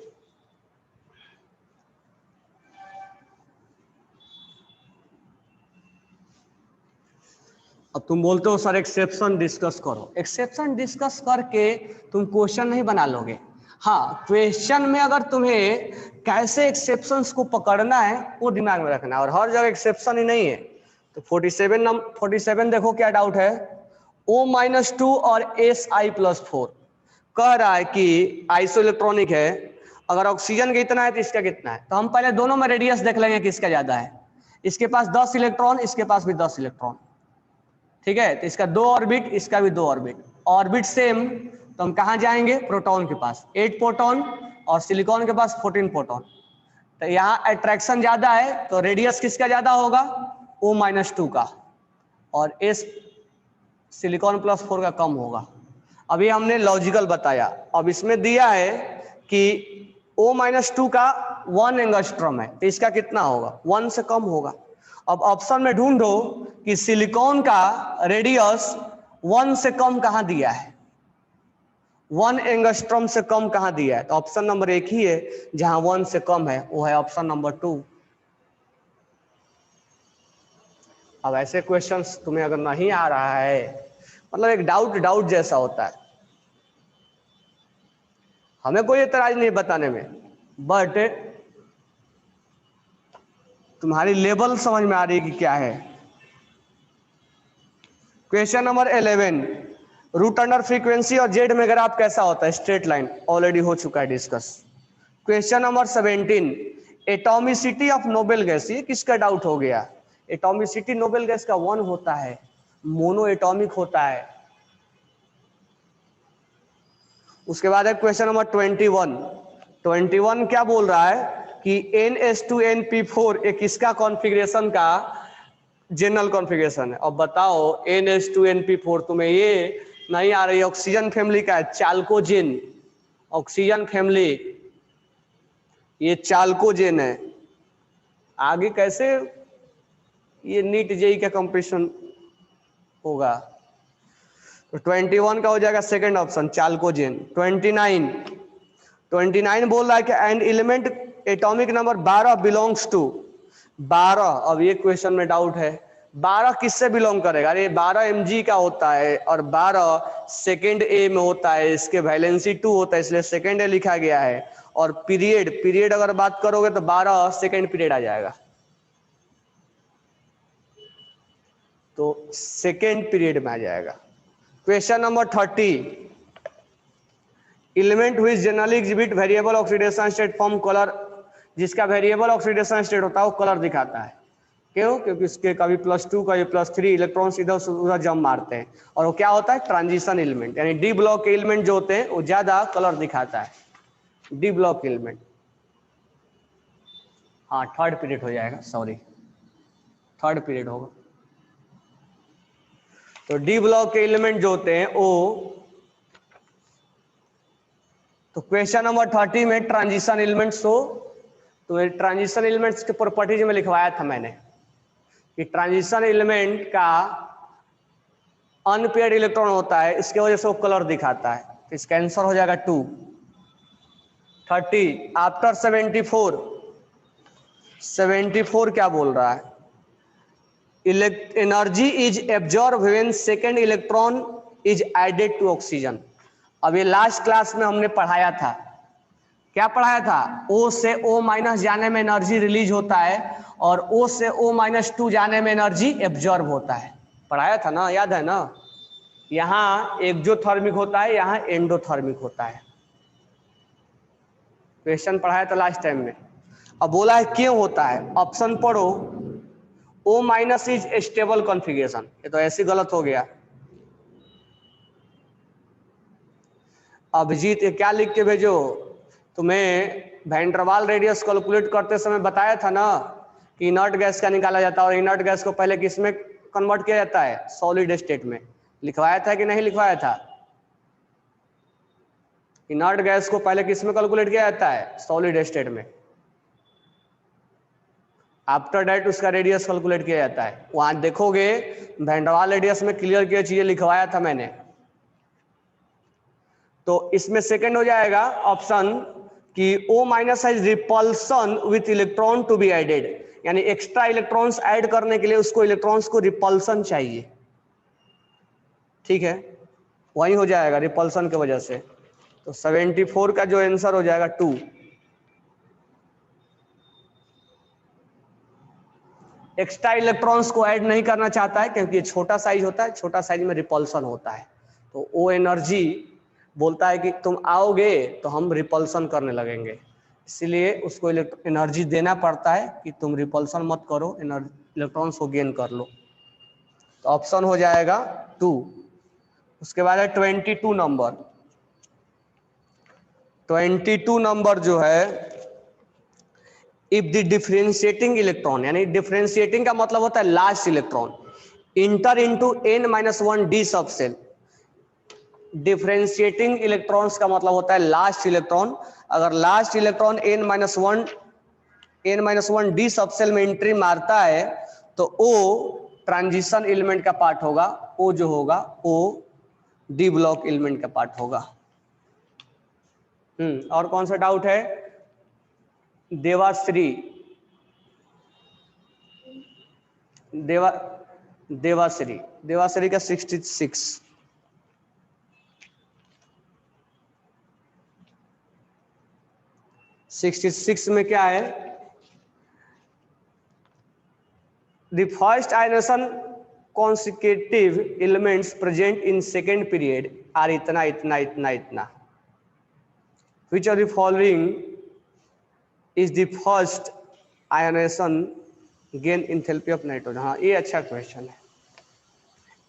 अब तुम बोलते हो सर एक्सेप्शन डिस्कस करो, एक्सेप्शन डिस्कस करके तुम क्वेश्चन नहीं बना लोगे। हाँ, क्वेश्चन में अगर तुम्हें कैसे एक्सेप्शंस को पकड़ना है वो दिमाग में रखना है, और हर जगह एक्सेप्शन ही नहीं है। तो 47 देखो क्या डाउट है? O-2 और Si+4 कह रहा है कि आइसो इलेक्ट्रॉनिक है। अगर ऑक्सीजन का इतना है तो इसका कितना है? तो हम पहले दोनों में रेडियस देख लेंगे किसका ज्यादा है। इसके पास 10 इलेक्ट्रॉन, इसके पास भी 10 इलेक्ट्रॉन, ठीक है। तो इसका 2 ऑर्बिट, इसका भी 2 ऑर्बिट, ऑर्बिट सेम, तो हम कहाँ जाएंगे? प्रोटॉन के पास 8 प्रोटॉन और सिलिकॉन के पास 14 प्रोटॉन। तो यहाँ अट्रैक्शन ज्यादा है तो रेडियस किसका ज्यादा होगा? O-2 का, और S सिलिकॉन+4 का कम होगा। अभी हमने लॉजिकल बताया। अब इसमें दिया है कि O-2 का 1 एंगस्ट्रॉम है, तो इसका कितना होगा? 1 से कम होगा। अब ऑप्शन में ढूंढो कि सिलिकॉन का रेडियस 1 से कम कहां दिया है, 1 एंगस्ट्रॉम से कम कहां दिया है? तो ऑप्शन नंबर 1 ही है जहां 1 से कम है, वो है ऑप्शन नंबर 2। अब ऐसे क्वेश्चंस तुम्हें अगर नहीं आ रहा है, मतलब एक डाउट जैसा होता है। हमें कोई एतराज नहीं बताने में, बट तुम्हारी लेवल समझ में आ रही है कि क्या है। Question number 11, root under frequency और जेड में ग्राफ कैसा होता है? स्ट्रेट लाइन, ऑलरेडी हो चुका है discuss. Question number 17, atomicity of noble gas, ये किसका डाउट हो गया? एटॉमिसिटी नोबेल गैस का 1 होता है, मोनो एटॉमिक होता है। उसके बाद है क्वेश्चन नंबर 21 क्या बोल रहा है कि NH2NP4 एक किसका कॉन्फ़िगरेशन का जनरल कॉन्फ़िगरेशन है। अब बताओ NH2NP4 तुम्हें ये नहीं आ रही, ऑक्सीजन फैमिली का है, चाल्कोजेन, ऑक्सीजन फैमिली, ये चाल्कोजेन है। आगे कैसे ये नीट जेई का कंपटीशन होगा? तो 21 का हो जाएगा सेकंड ऑप्शन, चाल्कोजेन। 29 बोल रहा है कि an element atomic number 12 belongs to 12। अब ये क्वेश्चन में डाउट है, 12 किससे बिलोंग करेगा? अरे 12 Mg का होता है और 12 सेकेंड ए में होता है, इसके वैलेंसी 2 होता है, इसलिए सेकेंड ए लिखा गया है। और पीरियड अगर बात करोगे तो 12 सेकेंड पीरियड आ जाएगा, तो सेकेंड पीरियड में आ जाएगा। क्वेश्चन नंबर 30, एलिमेंट हुई generally exhibit variable oxidation state form colour, जिसका वेरिएबल ऑक्सीडेशन स्टेट होता है वो कलर दिखाता है। क्यों? क्योंकि उसके कभी +2 कभी +3 इलेक्ट्रॉन्स इधर उधर जंप मारते हैं, और वो क्या होता है? ट्रांजिशन एलिमेंट, यानी डी ब्लॉक के एलिमेंट जो होते हैं वो ज्यादा कलर दिखाता है, डी ब्लॉक एलिमेंट। हाँ थर्ड पीरियड हो जाएगा, सॉरी थर्ड पीरियड होगा। तो डी ब्लॉक के एलिमेंट जो होते हैं वो, तो क्वेश्चन नंबर 30 में ट्रांजिशन एलिमेंट्स हो, तो ट्रांजिशन एलिमेंट्स के प्रॉपर्टीज में लिखवाया था मैंने कि ट्रांजिशन एलिमेंट का अनपेयर्ड इलेक्ट्रॉन होता है, इसके वजह से वो कलर दिखाता है। तो इसका आंसर हो जाएगा 2। 30 आफ्टर 74 क्या बोल रहा है? Energy is absorb when second electron is added to oxygen. अब ये लास्ट क्लास में हमने पढ़ाया था, क्या पढ़ाया था? O से O- जाने में एनर्जी रिलीज होता है और O से O-2 जाने में एनर्जी एब्जॉर्ब होता है, पढ़ाया था ना, याद है ना? यहाँ एक्सोथर्मिक होता है, यहाँ एंडोथर्मिक होता है, क्वेश्चन पढ़ाया था लास्ट टाइम में। अब बोला है क्यों होता है, ऑप्शन पढ़ो। O- इज स्टेबल कॉन्फ़िगरेशन, ये तो ऐसे गलत हो गया। अभिजीत ये क्या लिख के भेजो? तुम्हें वैंडरवाल रेडियस कैलकुलेट करते समय बताया था ना कि इनर्ट गैस का निकाला जाता है, और इनर्ट गैस को पहले किस में कन्वर्ट किया जाता है? सॉलिड स्टेट में। लिखवाया था कि नहीं लिखवाया था? इनर्ट गैस को पहले किस में कैलकुलेट किया जाता है? सॉलिड स्टेट में। आफ्टर दैट उसका रेडियस कैलकुलेट किया जाता है। वहां देखोगे वैंडरवाल रेडियस में क्लियर किया चीजें लिखवाया था मैंने। तो इसमें सेकंड हो जाएगा ऑप्शन कि O- has repulsion with electron to be added, यानी एक्स्ट्रा इलेक्ट्रॉन्स ऐड करने के लिए उसको इलेक्ट्रॉन्स को रिपल्सन चाहिए, ठीक है? वही हो जाएगा रिपल्सन की वजह से। तो 74 का जो आंसर हो जाएगा 2। एक्स्ट्रा इलेक्ट्रॉन्स को ऐड नहीं करना चाहता है क्योंकि ये छोटा साइज होता है, छोटा साइज में रिपल्सन होता है, तो वो एनर्जी बोलता है कि तुम आओगे तो हम रिपल्सन करने लगेंगे, इसलिए उसको एनर्जी देना पड़ता है कि तुम रिपल्सन मत करो, इलेक्ट्रॉन्स को गेन कर लो। तो ऑप्शन हो जाएगा 2। उसके बाद है 22 नंबर। 22 नंबर जो है, इफ द डिफरेंशिएटिंग इलेक्ट्रॉन, यानी डिफरेंशिएटिंग का मतलब होता है last electron, inter into n-1 d सब सेल। डिफरेंशिएटिंग इलेक्ट्रॉन्स का मतलब होता है लास्ट इलेक्ट्रॉन। अगर लास्ट इलेक्ट्रॉन n-1 d सब सेल में एंट्री मारता है तो O ट्रांजिशन एलिमेंट का पार्ट होगा, O जो होगा O डी ब्लॉक एलिमेंट का पार्ट होगा। और कौन सा डाउट है? देवाश्री, देवाश्री का 66। 66 में क्या है, the first ionization consecutive elements present in second period are इतना इतना इतना इतना, which of the following is the first ionization gain enthalpy of nitrogen. हाँ ये अच्छा क्वेश्चन है,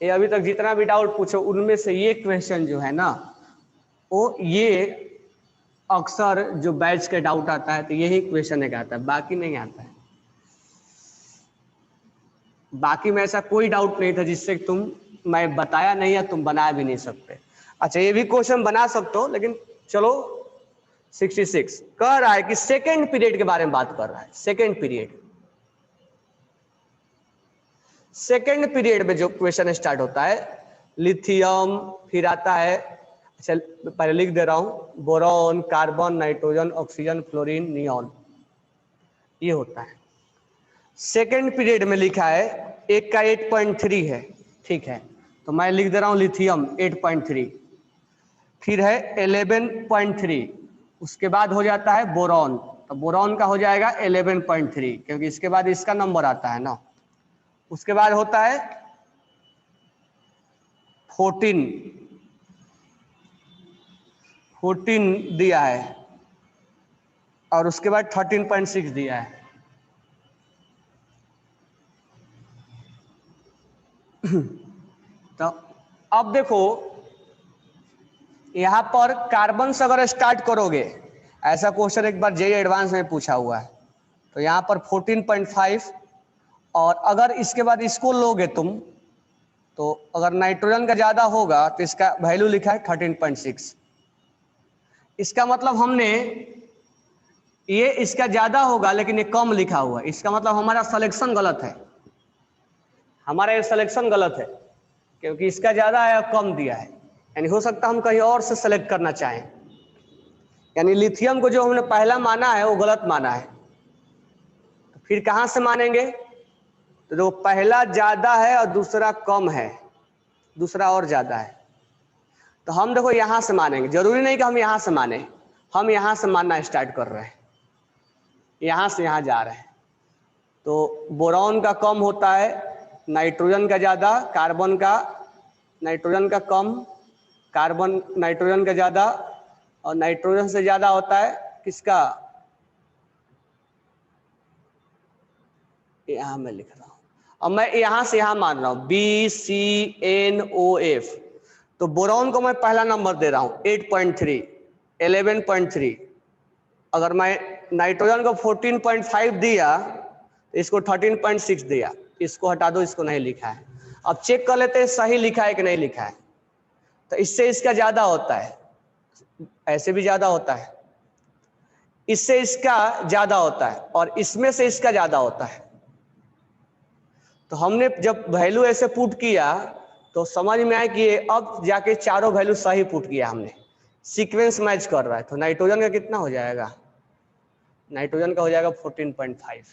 ये अभी तक जितना भी डाउट पूछो उनमें से ये क्वेश्चन जो है ना, वो ये अक्सर जो बैच के डाउट आता है तो यही क्वेश्चन एक आता है, बाकी नहीं आता है। बाकी में ऐसा कोई डाउट नहीं था जिससे तुम, मैं बताया नहीं है, तुम बना भी नहीं सकते। अच्छा ये भी क्वेश्चन बना सकते हो, लेकिन चलो 66 कह रहा है कि सेकेंड पीरियड के बारे में बात कर रहा है। सेकेंड पीरियड, सेकेंड पीरियड में जो क्वेश्चन स्टार्ट होता है, लिथियम, फिर आता है, अच्छा पहले लिख दे रहा हूं, boron, carbon, nitrogen, oxygen, fluorine, neon, ये होता है। सेकेंड पीरियड में लिखा है, एक का 8.3 है, ठीक है, तो मैं लिख दे रहा हूं लिथियम 8.3, फिर है 11.3, उसके बाद हो जाता है बोरॉन, तो बोरॉन का हो जाएगा 11.3 क्योंकि इसके बाद इसका नंबर आता है ना। उसके बाद होता है 14 दिया है, और उसके बाद 13.6 दिया है। तो अब देखो यहां पर कार्बन से अगर स्टार्ट करोगे, ऐसा क्वेश्चन एक बार जेईई एडवांस में पूछा हुआ है, तो यहां पर 14.5, और अगर इसके बाद इसको लोगे तुम, तो अगर नाइट्रोजन का ज्यादा होगा तो इसका वैल्यू लिखा है 13.6। इसका मतलब हमने, ये इसका ज्यादा होगा लेकिन ये कम लिखा हुआ है, इसका मतलब हमारा सिलेक्शन गलत है, हमारा ये सिलेक्शन गलत है, क्योंकि इसका ज्यादा है और कम दिया है। यानी हो सकता है हम कहीं और से सेलेक्ट करना चाहें, यानी लिथियम को जो हमने पहला माना है वो गलत माना है। तो फिर कहां से मानेंगे, तो जो पहला ज्यादा है और दूसरा कम है, दूसरा और ज्यादा है, तो हम देखो यहां से मानेंगे। जरूरी नहीं कि हम यहां से माने, हम यहां से मानना स्टार्ट कर रहे हैं, यहां से यहां जा रहे हैं। तो बोरॉन का कम होता है, नाइट्रोजन का ज्यादा, कार्बन का, नाइट्रोजन का कम, कार्बन नाइट्रोजन का ज्यादा, और नाइट्रोजन से ज्यादा होता है किसका, यहां मैं लिख रहा हूं, और मैं यहां से यहां मान रहा हूं BCNOF। तो बोरॉन को मैं पहला नंबर दे रहा हूं 8.3, 11.3। अगर मैं नाइट्रोजन को 14.5 दिया तो इसको 13.6 दिया, इसको हटा दो, इसको नहीं लिखा है। अब चेक कर लेते हैं सही लिखा है कि नहीं लिखा है। तो इससे इसका ज्यादा होता है, ऐसे भी ज्यादा होता है, इससे इसका ज्यादा होता है, और इसमें से इसका ज्यादा होता है। तो हमने जब वैल्यू ऐसे पुट किया तो समझ में आया कि अब जाके चारों वैल्यू सही पुट किया हमने, सीक्वेंस मैच कर रहा है। तो नाइट्रोजन का कितना हो जाएगा, नाइट्रोजन का हो जाएगा 14.5।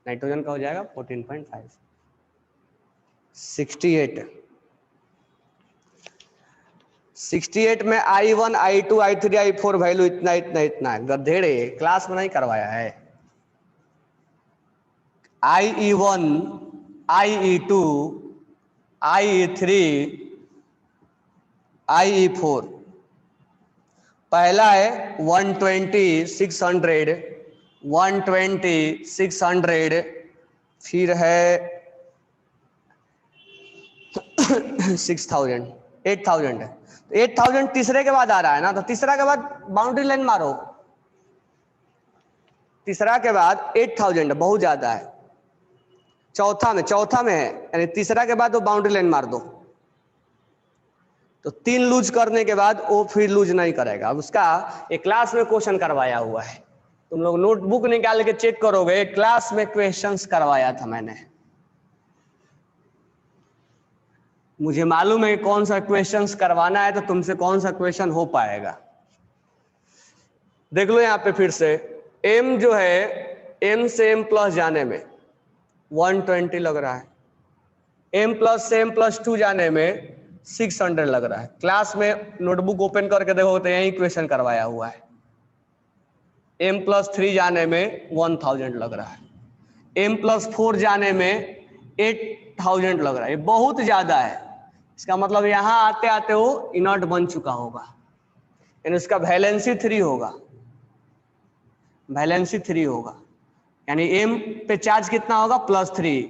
नाइट्रोजन का हो जाएगा 14.5। 68 में I1 I2 I3 I4 value इतना इतना इतना है, गधेड़े क्लास में नहीं करवाया है। IE1 IE2 IE3 IE4, पहला है 120 600 120 600, फिर है 6000 8000 है। तो 8000 तीसरे के बाद आ रहा है ना, तो तीसरा के बाद बाउंड्री लाइन मारो, तीसरा के बाद 8000 बहुत ज्यादा है। चौथा में है, यानी तीसरा के बाद वो बाउंड्री लाइन मार दो। तो 3 लूज करने के बाद वो फिर लूज नहीं करेगा। अब उसका एक क्लास में क्वेश्चन करवाया हुआ है, तुम लोग नोटबुक निकाल के चेक करोगे, क्लास में क्वेश्चंस करवाया था मैंने। मुझे मालूम है कौन सा क्वेश्चंस करवाना है, तो तुमसे कौन सा क्वेश्चन हो पाएगा। देख लो यहाँ पे फिर से, m जो है m से m प्लस जाने में 120 लग रहा है, m+2 जाने में 600 लग रहा है। क्लास में नोटबुक ओपन करके देखो तो यही क्वेश्चन करवाया हुआ है। m+3 जाने में 1000 लग रहा है, m+4 जाने में 8000 लग रहा है। ये बहुत ज्यादा है। इसका मतलब यहाँ आते आते वो इनर्ट बन चुका होगा, यानी उसका वैलेंसी 3 होगा, वैलेंसी 3 होगा, यानी m पे चार्ज कितना होगा +3,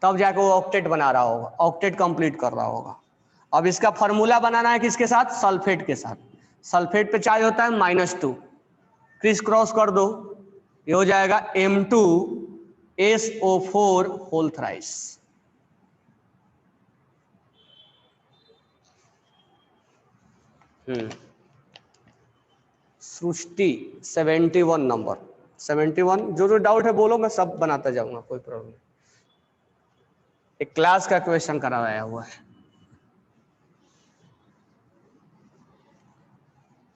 तब जाके वो ऑक्टेट बना रहा होगा, ऑक्टेट कंप्लीट कर रहा होगा। अब इसका फॉर्मूला बनाना है किसके साथ, सल्फेट के साथ। सल्फेट पे चार्ज होता है -2, क्रिस क्रॉस कर दो, ये हो जाएगा M2SO4 होल थ्राइस। सृष्टि 71 नंबर, 71। जो डाउट है बोलो, मैं सब बनाता जाऊंगा, कोई प्रॉब्लम नहीं। एक क्लास का क्वेश्चन कराया हुआ है।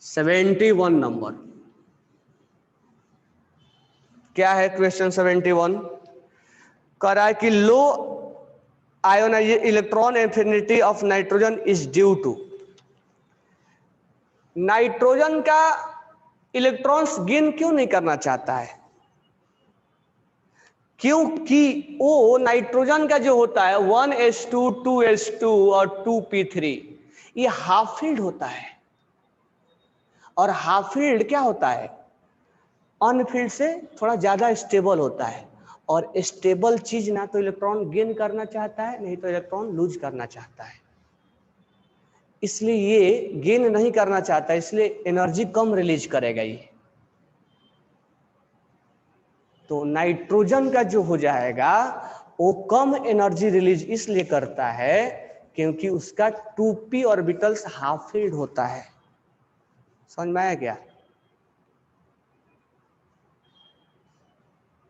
71 नंबर क्या है क्वेश्चन 71? कह रहा है कि low ionise electron affinity of nitrogen is due to. Nitrogen का इलेक्ट्रॉन्स गेन क्यों नहीं करना चाहता है? क्योंकि वो नाइट्रोजन का जो होता है 1s2 2s2 और 2p3, ये हाफ फील्ड होता है। और हाफ फील्ड क्या होता है, अनफील्ड से थोड़ा ज्यादा स्टेबल होता है। और स्टेबल चीज ना तो इलेक्ट्रॉन गेन करना चाहता है, नहीं तो इलेक्ट्रॉन लूज करना चाहता है। इसलिए ये गेन नहीं करना चाहता, इसलिए एनर्जी कम रिलीज करेगा ये। तो नाइट्रोजन का जो हो जाएगा वो कम एनर्जी रिलीज इसलिए करता है क्योंकि उसका 2p ऑर्बिटल्स हाफ फील्ड होता है। समझ में आया क्या?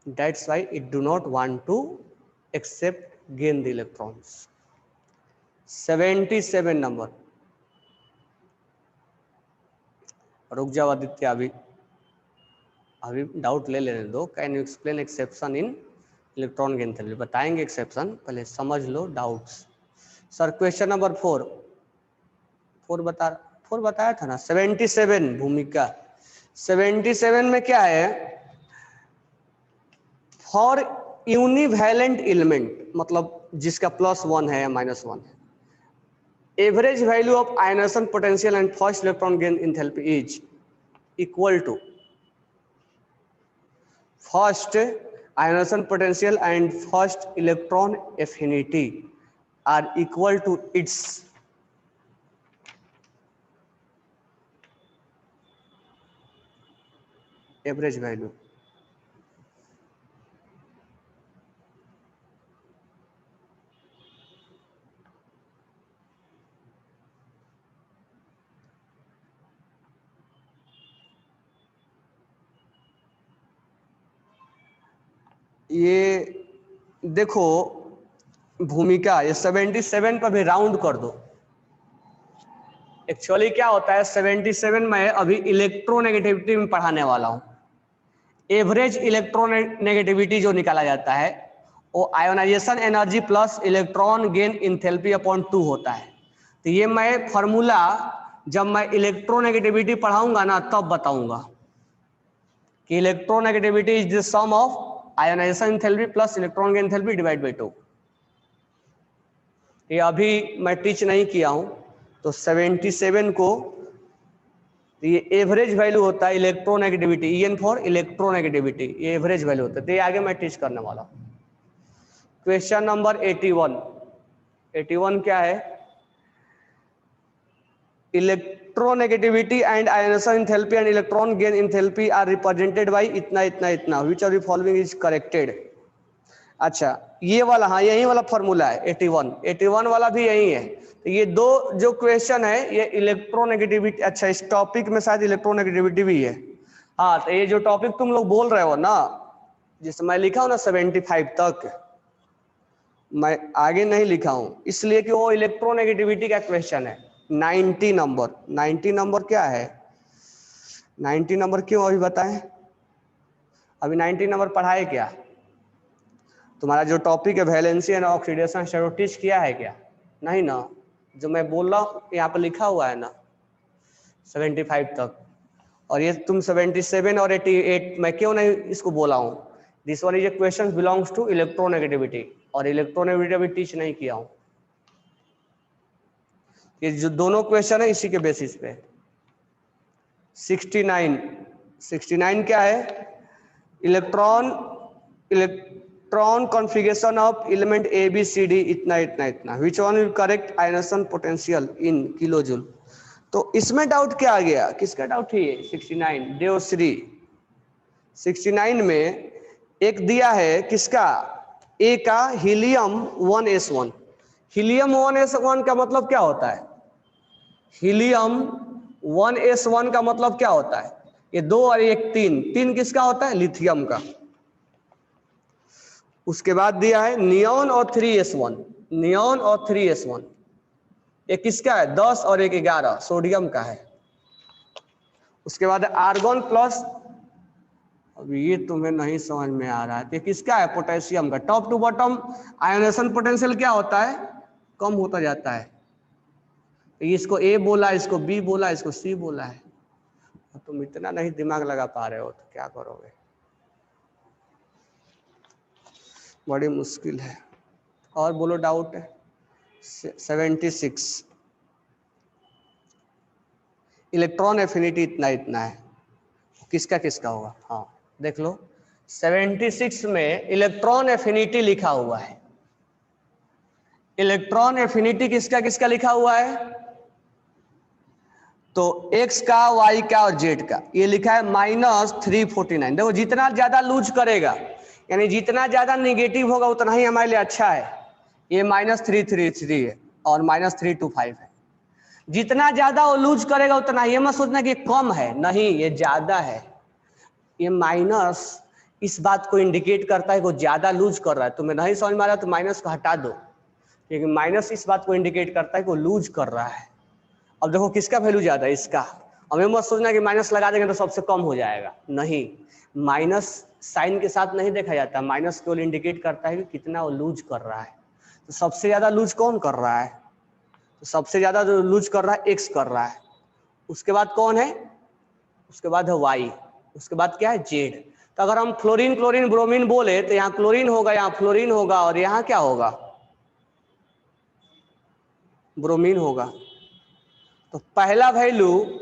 That's why it do not want to accept gain the electrons. 77 number, रुक जाओ आदित्य, अभी डाउट ले लेने दो। Can you explain exception in electron gain theory? बताएंगे एक्सेप्शन, पहले समझ लो डाउट्स। सर क्वेश्चन नंबर 4 बताया था ना। 77 भूमिका 77 में क्या है? फॉर यूनिवैलेंट एलिमेंट, मतलब जिसका +1 है या -1 है, average value of ionization potential and first electron gain enthalpy is equal to first ionization potential and first electron affinity are equal to its average value. ये देखो भूमिका, ये 77 पर भी राउंड कर दो। एक्चुअली क्या होता है 77 में अभी इलेक्ट्रोनेगेटिविटी में पढ़ाने वाला हूं। एवरेज इलेक्ट्रोनेगेटिविटी जो निकाला जाता है वो ionization energy plus electron gain enthalpy upon 2 होता है। तो ये मैं फॉर्मूला जब मैं इलेक्ट्रोनेगेटिविटी पढ़ाऊंगा ना तब बताऊंगा कि electronegativity is the sum of ionization enthalpy plus electron gain enthalpy divide by 2। ये अभी मैं टीच नहीं किया हूं। तो 77 को ये एवरेज वैल्यू होता है इलेक्ट्रोनेगेटिविटी, EN फॉर इलेक्ट्रोनेगेटिविटी, ये एवरेज वैल्यू होता है। तो ये आगे मैं टीच करने वाला हूं। क्वेश्चन नंबर 81 क्या है? Electronegativity and ionization enthalpy and electron gain enthalpy are represented by इतना इतना इतना, which of the following is corrected. अच्छा ये वाला, हाँ यही वाला फॉर्मूला है 81 वाला भी यही है। तो ये दो जो क्वेश्चन है ये इलेक्ट्रोनेगेटिविटी, अच्छा इस टॉपिक में शायद इलेक्ट्रोनेगेटिविटी भी है। हाँ तो ये जो टॉपिक तुम लोग बोल रहे हो ना, जिसमें मैं लिखा हूं ना 75 तक, मैं आगे नहीं लिखा हूं इसलिए कि वो इलेक्ट्रोनेगेटिविटी का क्वेश्चन है। 90 नंबर क्या है? 90 नंबर क्यों अभी बताएं? अभी 90 नंबर पढ़ाए क्या? तुम्हारा जो टॉपिक है valency and oxidation state teach किया है क्या? नहीं ना, जो मैं बोल रहा हूँ यहाँ पर लिखा हुआ है ना 75 तक, और ये तुम 77 और 88 मैं क्यों नहीं इसको बोला हूँ? This one is a question belongs to electronegativity, और इलेक्ट्रोनेगेटिविटी टीच नहीं किया हूँ। ये जो दोनों क्वेश्चन है इसी के बेसिस पे। 69 क्या है? Electron configuration of element A B C D इतना इतना इतना, which one will correct ionization potential in kilojoule. तो इसमें डाउट क्या आ गया? किसका डाउट है ये? 69 देवश्री 69 में एक दिया है किसका? ए का हीलियम 1s1। हीलियम 1s1 का मतलब क्या होता है? हीलियम 1s1 का मतलब क्या होता है? ये 2 और 1 3, 3 किसका होता है? लिथियम का। उसके बाद दिया है नियॉन और 3s1, नियॉन और 3s1, एक किसका है? 10 और 1 11, सोडियम का है। उसके बाद आर्गन प्लस, अब ये तुम्हें नहीं समझ में आ रहा है, तो किसका है? पोटेशियम का। Top to bottom ionization potential क्या होता है? कम होता जाता है। तो इसको ए बोला, इसको बी बोला, इसको सी बोला है। तुम इतना नहीं दिमाग लगा पा रहे हो तो क्या करोगे? बड़ी मुश्किल है। और बोलो डाउट है। 76 इलेक्ट्रॉन एफिनिटी इतना इतना है, किसका किसका होगा? हाँ देख लो, 76 में इलेक्ट्रॉन एफिनिटी लिखा हुआ है। इलेक्ट्रॉन एफिनिटी किसका किसका लिखा हुआ है? तो x का, y का और z का। ये लिखा है -349। देखो जितना ज्यादा लूज करेगा, यानी जितना ज्यादा निगेटिव होगा उतना ही हमारे लिए अच्छा है। ये -333 है और -325 है। जितना ज्यादा वो लूज करेगा उतना, ये मत सोचना कि कम है, नहीं ये ज्यादा है। ये माइनस इस बात को इंडिकेट करता है कि वो ज्यादा लूज कर रहा है। तुम्हें नहीं समझ में आ रहा तो माइनस को हटा दो, क्योंकि माइनस इस बात को इंडिकेट करता है कि वो लूज कर रहा है। अब देखो किसका वैल्यू ज्यादा है? इसका। हमें मत सोचना कि माइनस लगा देंगे तो सबसे कम हो जाएगा, नहीं। माइनस साइन के साथ नहीं देखा जाता, माइनस केवल इंडिकेट करता है कि कितना वो लूज कर रहा है। तो सबसे ज्यादा लूज कौन कर रहा है? तो सबसे ज्यादा जो लूज कर रहा है एक्स कर रहा है। उसके बाद कौन है? उसके बाद है वाई। उसके बाद क्या है? जेड। तो अगर हम फ्लोरीन क्लोरीन ब्रोमीन बोले तो यहाँ क्लोरीन होगा, यहाँ फ्लोरीन होगा, और यहाँ क्या होगा? ब्रोमीन होगा। तो पहला वैल्यू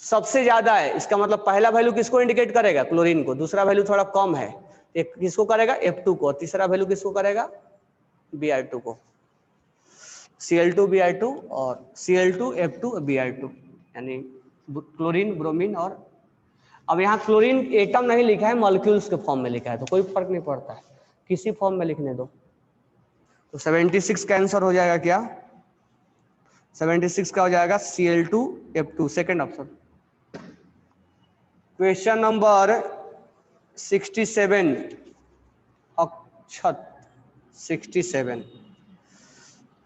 सबसे ज्यादा है, इसका मतलब पहला वैल्यू किसको इंडिकेट करेगा? क्लोरीन को। दूसरा वैल्यू थोड़ा कम है, एक किसको करेगा? F2 को। और तीसरा वैल्यू किसको करेगा? Br2 को। Cl2 Br2 और Cl2 F2 Br2, यानी क्लोरीन ब्रोमीन। और अब यहाँ क्लोरीन एटम नहीं लिखा है, मॉलिक्यूल्स के फॉर्म में लिखा है, तो कोई फर्क नहीं पड़ता है, किसी फॉर्म में लिखने दो। तो 76 का आंसर हो जाएगा क्या? 76 का हो जाएगा Cl2 F2, second option. Question number 67 अक्षत 67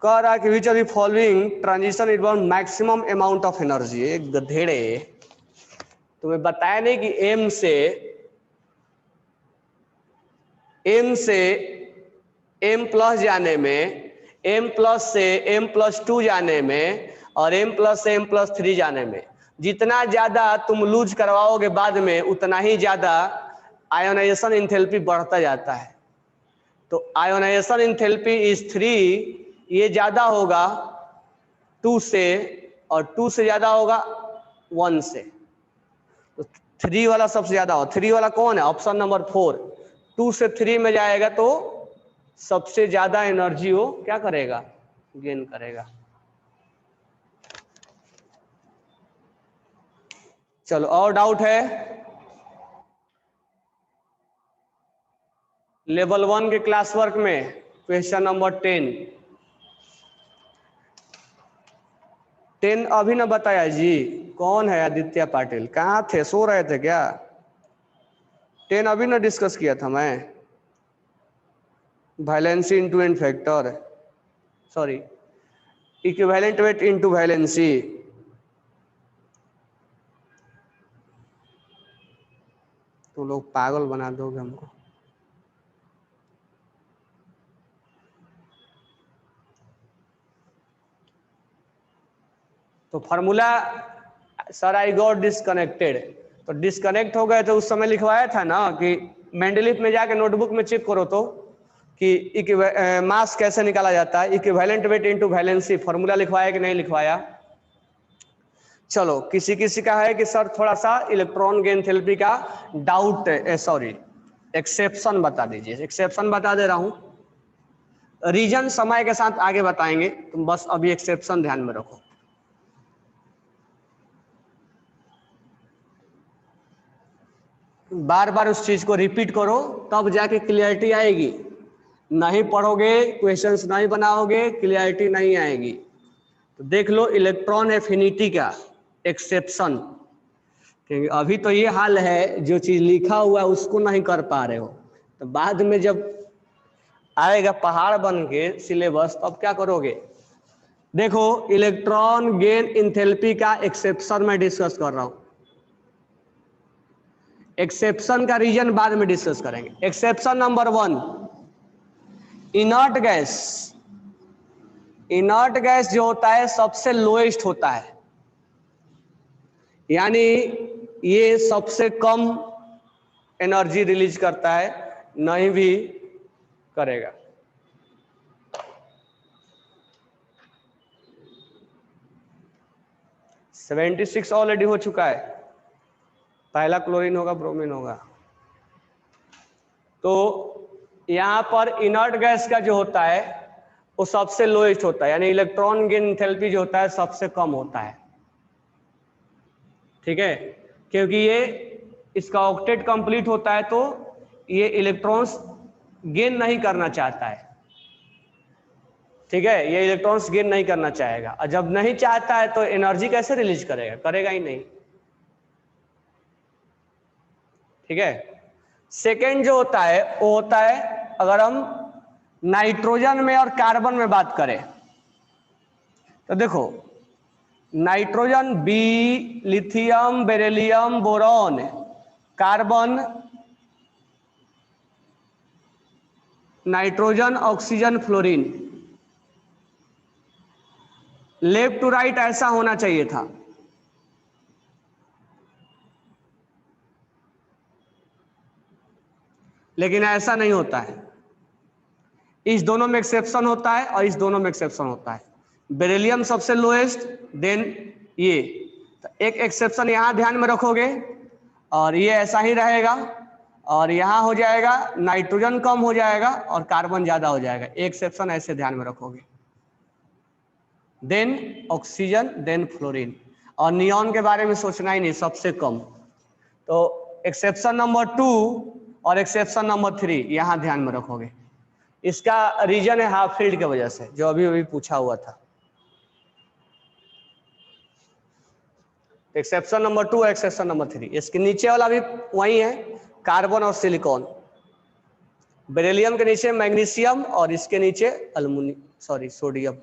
कह रहा है कि विच of the following transition involve maximum amount of energy. एक गधेड़े, तुम्हें बताया नहीं कि एम से एम प्लस जाने में, एम प्लस से एम प्लस 2 जाने में, और एम प्लस से एम प्लस 3 जाने में जितना ज्यादा तुम लूज करवाओगे बाद में, उतना ही ज्यादा आयोनाइजेशन इंथैल्पी बढ़ता जाता है। तो आयोनाइजेशन इंथैल्पी इज 3, ये ज्यादा होगा 2 से, और 2 से ज्यादा होगा 1 से। तो 3 वाला सबसे ज्यादा हो। 3 वाला कौन है? Option number 4। 2 से 3 में जाएगा तो सबसे ज्यादा एनर्जी वो क्या करेगा? गेन करेगा। चलो और डाउट है? लेवल 1 के क्लास वर्क में क्वेश्चन नंबर 10 अभी ना बताया जी। कौन है? आदित्य पाटिल। कहाँ थे? सो रहे थे क्या? 10 अभी ना डिस्कस किया था मैं। Valency into n factor, sorry equivalent weight into valency. तुम लोग पागल बना दोगे हमको। तो formula, sir I got disconnected, तो डिस्कनेक्ट हो गए तो उस समय लिखवाया था ना कि मेंडलीफ में जाके नोटबुक में चेक करो तो कि मास कैसे निकाला जाता है, equivalent weight into valency, formula लिखवाया कि नहीं लिखवाया। चलो किसी किसी का है कि सर थोड़ा सा इलेक्ट्रॉन गेन थेरेपी का डाउट, सॉरी एक्सेप्शन बता दीजिए। एक्सेप्शन बता दे रहा हूं, रीजन समय के साथ आगे बताएंगे, तुम बस अभी एक्सेप्शन ध्यान में रखो। बार बार उस चीज को रिपीट करो तब जाके क्लियरिटी आएगी। नहीं पढ़ोगे, क्वेश्चंस नहीं बनाओगे, क्लियरिटी नहीं आएगी। तो देख लो इलेक्ट्रॉन एफिनिटी का एक्सेप्शन, क्योंकि अभी तो ये हाल है जो चीज लिखा हुआ है उसको नहीं कर पा रहे हो, तो बाद में जब आएगा पहाड़ बन के सिलेबस तब क्या करोगे। देखो इलेक्ट्रॉन गेन इंथैल्पी का एक्सेप्शन मैं डिस्कस कर रहा हूं, एक्सेप्शन का रीजन बाद में डिस्कस करेंगे। Exception number 1, inert gas. Inert gas जो होता है सबसे लोएस्ट होता है, यानी ये सबसे कम एनर्जी रिलीज करता है, नहीं भी करेगा। सेवेंटी 76 ऑलरेडी हो चुका है, पहला क्लोरीन होगा, ब्रोमीन होगा। तो यहां पर इनर्ट गैस का जो होता है वो सबसे लोएस्ट होता है, यानी इलेक्ट्रॉन गेन एंथैल्पी जो होता है सबसे कम होता है, ठीक है। क्योंकि ये इसका ऑक्टेट कंप्लीट होता है तो ये इलेक्ट्रॉन्स गेन नहीं करना चाहता है, ठीक है, ये इलेक्ट्रॉन्स गेन नहीं करना चाहेगा, और जब नहीं चाहता है तो एनर्जी कैसे रिलीज करेगा, करेगा ही नहीं, ठीक है। सेकेंड जो होता है वो होता है, अगर हम नाइट्रोजन में और कार्बन में बात करें तो देखो nitrogen B, lithium, beryllium, boron, carbon, nitrogen, oxygen, fluorine, left to right ऐसा होना चाहिए था, लेकिन ऐसा नहीं होता है। इस दोनों में एक्सेप्शन होता है और इस दोनों में एक्सेप्शन होता है। बेरिलियम सबसे लोएस्ट, देन ये, तो एक एक्सेप्शन यहां ध्यान में रखोगे और ये ऐसा ही रहेगा, और यहां हो जाएगा नाइट्रोजन कम हो जाएगा और कार्बन ज्यादा हो जाएगा, एक एक्सेप्शन ऐसे ध्यान में रखोगे, देन ऑक्सीजन, देन फ्लोरीन, और नियॉन के बारे में सोचना ही नहीं, सबसे कम। तो एक्सेप्शन नंबर 2 और एक्सेप्शन नंबर 3 यहां ध्यान में रखोगे। इसका रीजन है हाफ फील्ड की वजह से, जो अभी अभी पूछा हुआ था। एक्सेप्शन नंबर 2 और एक्सेप्शन नंबर 3, इसके नीचे वाला भी वही है, कार्बन और सिलिकॉन। बेरिलियम के नीचे मैग्नीशियम और इसके नीचे सोडियम।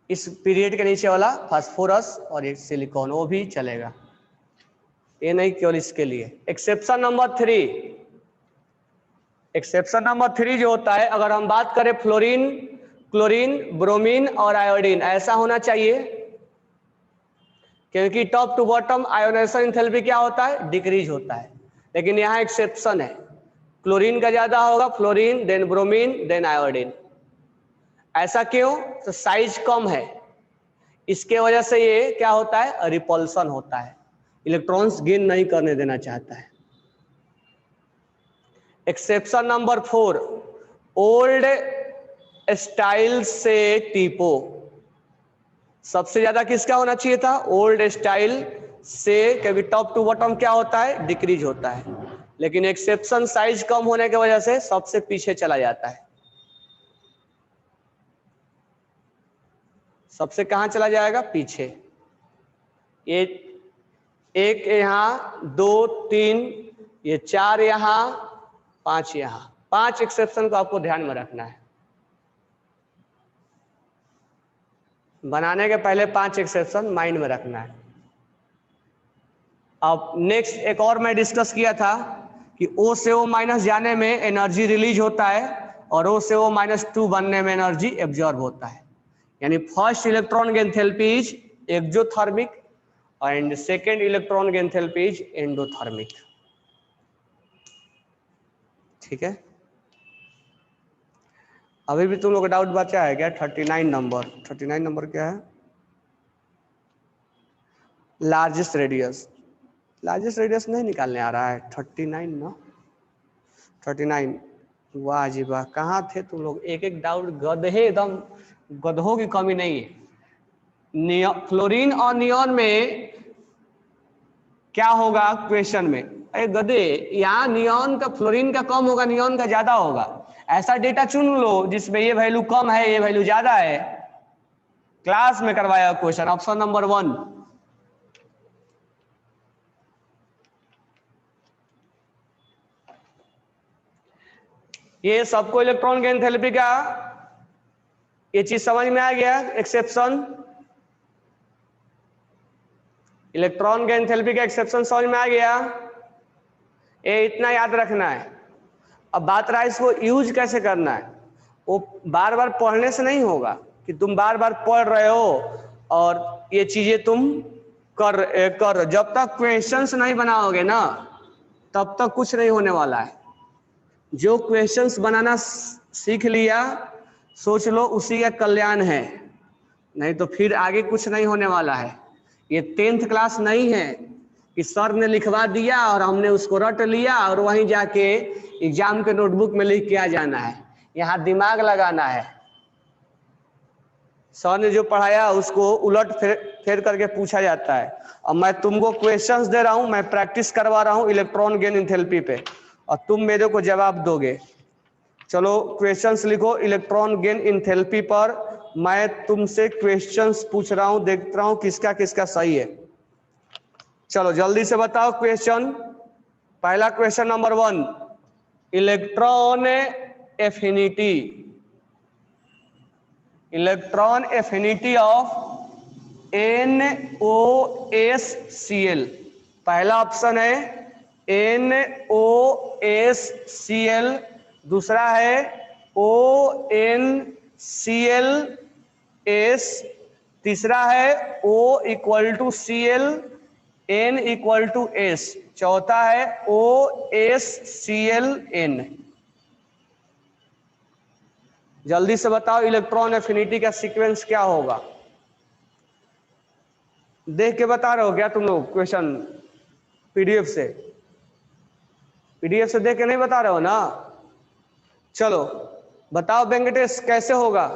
इस पीरियड के नीचे वाला फास्फोरस और एक सिलिकॉन, वो भी चलेगा, ये नहीं केवल इसके लिए। एक्सेप्शन नंबर 3, एक्सेप्शन नंबर 3 जो होता है, अगर हम बात करें फ्लोरीन, क्लोरीन, ब्रोमीन और आयोडीन, ऐसा होना चाहिए, क्योंकि top to bottom ionization enthalpy क्या होता है, डिक्रीज होता है, लेकिन यहाँ एक्सेप्शन है, क्लोरीन का ज्यादा होगा, fluorine, then bromine, then iodine. ऐसा क्यों, तो साइज कम है, इसके वजह से ये क्या होता है, रिपल्सन होता है, इलेक्ट्रॉन्स गेन नहीं करने देना चाहता है। एक्सेप्शन नंबर 4, ओल्ड स्टाइल से टीपो, सबसे ज्यादा किसका होना चाहिए था, ओल्ड स्टाइल से, क्योंकि टॉप टू बॉटम क्या होता है, डिक्रीज होता है, लेकिन एक्सेप्शन साइज कम होने की वजह से सबसे पीछे चला जाता है। सबसे कहां चला जाएगा, पीछे। ये एक यहां, 2, 3, ये 4 यहां, 5 यहां, 5 एक्सेप्शन को आपको ध्यान में रखना है। बनाने के पहले 5 एक्सेप्शन माइंड में रखना है। अब नेक्स्ट एक और मैं डिस्कस किया था कि O से O माइनस जाने में एनर्जी रिलीज होता है और O से O माइनस 2 बनने में एनर्जी एब्जॉर्ब होता है। यानी फर्स्ट इलेक्ट्रॉन की enthalpy is exothermic and second electron की एंथैल्पी इज एंडोथर्मिक। ठीक है, अभी भी तुम लोग डाउट बचा है क्या? 39 नंबर, 39 नंबर क्या है? लार्जेस्ट रेडियस, लार्जेस्ट रेडियस नहीं निकालने आ रहा है? 39 ना, 39। वाह जी वाह, कहाँ थे तुम लोग? एक एक डाउट गधे, एकदम गधों की कमी नहीं है। फ्लोरीन और नियॉन में क्या होगा क्वेश्चन में? अरे गधे, यहाँ नियॉन का फ्लोरीन का कम होगा, नियॉन का ज्यादा होगा। ऐसा डेटा चुन लो जिसमें ये वैल्यू कम है, ये वैल्यू ज्यादा है। क्लास में करवाया क्वेश्चन, ऑप्शन नंबर 1। ये सबको इलेक्ट्रॉन की एंथैल्पी का ये चीज समझ में आ गया? एक्सेप्शन, इलेक्ट्रॉन के एंथैल्पी का एक्सेप्शन समझ में आ गया? ये इतना याद रखना है। अब बात रहा इसको यूज कैसे करना है। वो बार बार पढ़ने से नहीं होगा कि तुम बार बार पढ़ रहे हो और ये चीजें तुम कर जब तक क्वेश्चंस नहीं बनाओगे ना तब तक कुछ नहीं होने वाला है। जो क्वेश्चंस बनाना सीख लिया सोच लो उसी का कल्याण है, नहीं तो फिर आगे कुछ नहीं होने वाला है। ये 10th क्लास नहीं है कि सर ने लिखवा दिया और हमने उसको रट लिया और वहीं जाके एग्जाम के नोटबुक में लिख के आ जाना है। यहाँ दिमाग लगाना है। सर ने जो पढ़ाया उसको उलट फेर करके पूछा जाता है। और मैं तुमको क्वेश्चंस दे रहा हूं, मैं प्रैक्टिस करवा रहा हूं इलेक्ट्रॉन गेन एंथैल्पी पे, और तुम मेरे को जवाब दोगे। चलो क्वेश्चंस लिखो इलेक्ट्रॉन गेन एंथैल्पी पर। मैं तुमसे क्वेश्चंस पूछ रहा हूं, देख रहा हूं किसका किसका सही है। चलो जल्दी से बताओ क्वेश्चन। पहला question number 1, electron affinity, electron affinity of NOSCl। पहला ऑप्शन है NOSCl, दूसरा है ONClS, तीसरा है O = Cl, N = S, चौथा है OSClN। जल्दी से बताओ इलेक्ट्रॉन एफिनिटी का सीक्वेंस क्या होगा? देख के बता रहे हो क्या तुम लोग क्वेश्चन? पीडीएफ से, पीडीएफ से देख के नहीं बता रहे हो ना? चलो बताओ वेंकटेश कैसे होगा,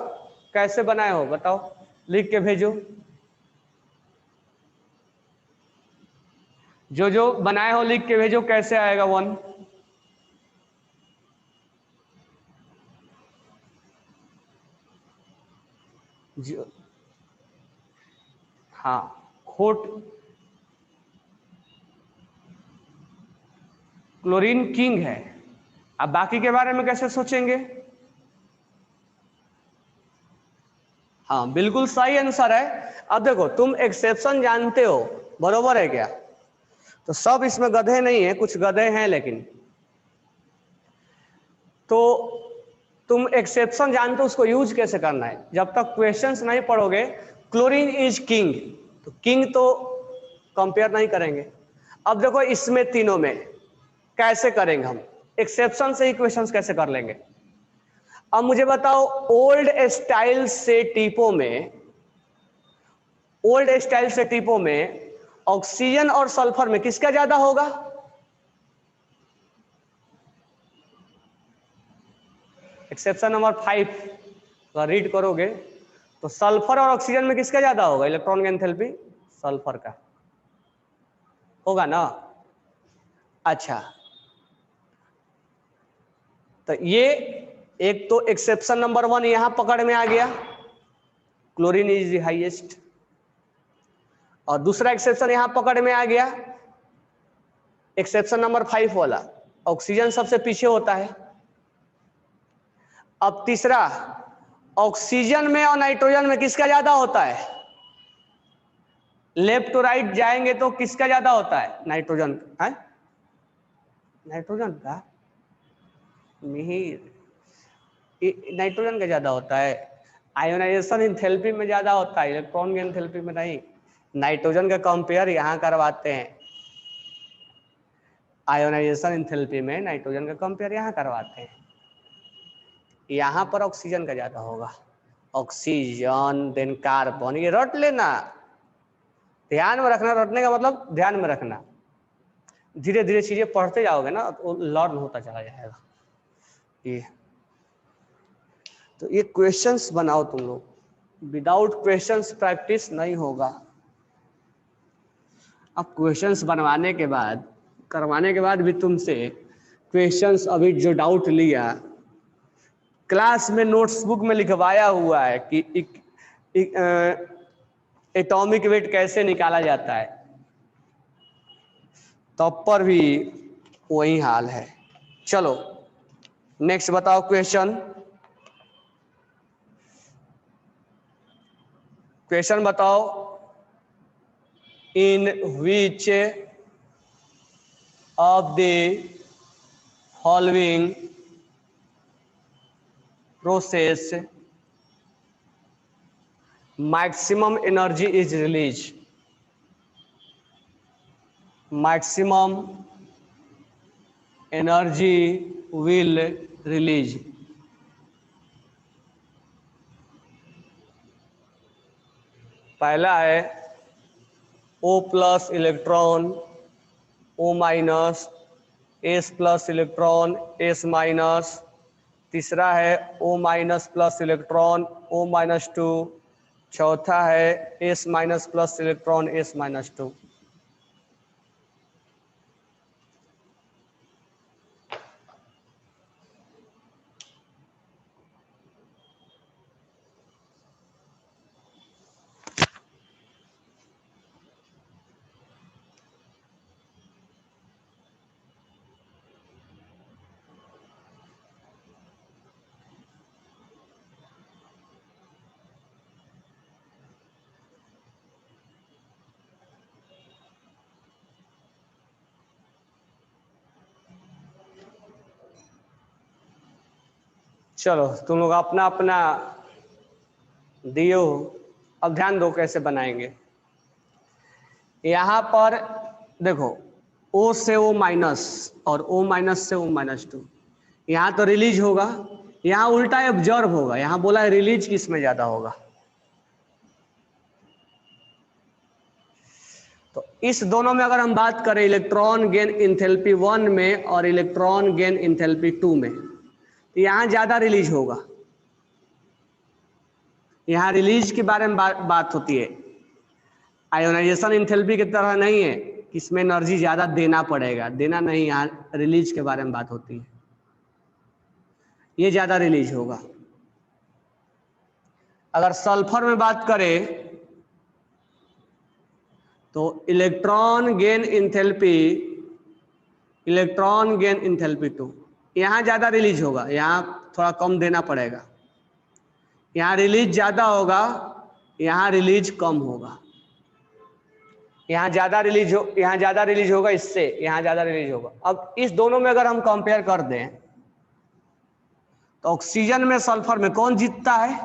कैसे बनाए हो बताओ, लिख के भेजो। जो जो बनाए हो लिख के भेजो, कैसे आएगा 1। हाँ खोट, क्लोरीन किंग है। अब बाकी के बारे में कैसे सोचेंगे? हाँ बिल्कुल सही आंसर है। अब देखो तुम एक्सेप्शन जानते हो, बरोबर है क्या? तो सब इसमें गधे नहीं है, कुछ गधे हैं, लेकिन तो तुम एक्सेप्शन जानते हो, उसको यूज कैसे करना है। जब तक क्वेश्चंस नहीं पढ़ोगे, क्लोरीन इज किंग, तो किंग तो कंपेयर नहीं करेंगे। अब देखो इसमें तीनों में कैसे करेंगे हम, एक्सेप्शन से ही क्वेश्चंस कैसे कर लेंगे। अब मुझे बताओ ओल्ड स्टाइल से टीपों में, ओल्ड स्टाइल से टीपों में ऑक्सीजन और सल्फर में किसका ज्यादा होगा? एक्सेप्शन नंबर 5 अगर रीड करोगे तो सल्फर और ऑक्सीजन में किसका ज्यादा होगा इलेक्ट्रॉन की एंथैल्पी? सल्फर का होगा ना। अच्छा तो ये एक तो एक्सेप्शन नंबर 1 यहां पकड़ में आ गया, क्लोरीन इज द हाईएस्ट। और दूसरा एक्सेप्शन यहां पकड़ में आ गया, एक्सेप्शन नंबर 5 वाला, ऑक्सीजन सबसे पीछे होता है। अब तीसरा, ऑक्सीजन में और नाइट्रोजन में किसका ज्यादा होता है? लेफ्ट टू राइट जाएंगे तो किसका ज्यादा होता है? नाइट्रोजन का। नाइट्रोजन का मिहिर नाइट्रोजन का ज्यादा होता है। आयोनाइजेशन एंथैल्पी में ज्यादा होता है, इलेक्ट्रॉन की एंथैल्पी में नहीं। नाइट्रोजन का कंपेयर यहाँ करवाते हैं, आयोनाइजेशन एंथैल्पी में नाइट्रोजन का कंपेयर यहाँ करवाते हैं। यहाँ पर ऑक्सीजन का ज्यादा होगा। ऑक्सीजन देन कार्बन, ये रट लेना, ध्यान में रखना। रटने का मतलब ध्यान में रखना, धीरे धीरे चीजें पढ़ते जाओगे ना तो लर्न होता चला जाएगा। ये तो ये क्वेश्चंस बनाओ तुम लोग, विदाउट क्वेश्चंस प्रैक्टिस नहीं होगा। अब क्वेश्चंस बनवाने के बाद, करवाने के बाद भी तुमसे क्वेश्चंस, अभी जो डाउट लिया क्लास में नोट्स बुक में लिखवाया हुआ है कि एटॉमिक वेट कैसे निकाला जाता है, तब पर भी वही हाल है। चलो नेक्स्ट बताओ क्वेश्चन। क्वेश्चन बताओ, in which of the following process maximum energy is released? Maximum energy will release. पहला है O plus electron O minus, S plus electron S minus. तीसरा है O minus plus electron O minus 2। चौथा है S minus plus electron S minus 2। चलो तुम लोग अपना अपना दियो, अब ध्यान दो कैसे बनाएंगे। यहां पर देखो O से O माइनस और O माइनस से O माइनस 2, यहां तो रिलीज होगा, यहां उल्टा एब्जॉर्ब होगा। यहां बोला है रिलीज किसमें ज्यादा होगा, तो इस दोनों में अगर हम बात करें इलेक्ट्रॉन गेन इंथैल्पी 1 में और इलेक्ट्रॉन गेन इंथैल्पी 2 में, तो यहां ज्यादा रिलीज होगा। यहां रिलीज के बारे में बात होती है, आयोनाइजेशन इंथैल्पी की तरह नहीं है कि इसमें एनर्जी ज्यादा देना पड़ेगा, देना नहीं, यहां रिलीज के बारे में बात होती है, ये ज्यादा रिलीज होगा। अगर सल्फर में बात करें तो इलेक्ट्रॉन गेन इंथैल्पी 2, यहां ज्यादा रिलीज होगा, यहां थोड़ा कम देना पड़ेगा। यहां रिलीज ज्यादा होगा, यहां रिलीज कम होगा। यहां ज्यादा रिलीज होगा इससे, यहां ज्यादा रिलीज होगा। अब इस दोनों में अगर हम कंपेयर कर दें तो ऑक्सीजन में सल्फर में कौन जीतता है?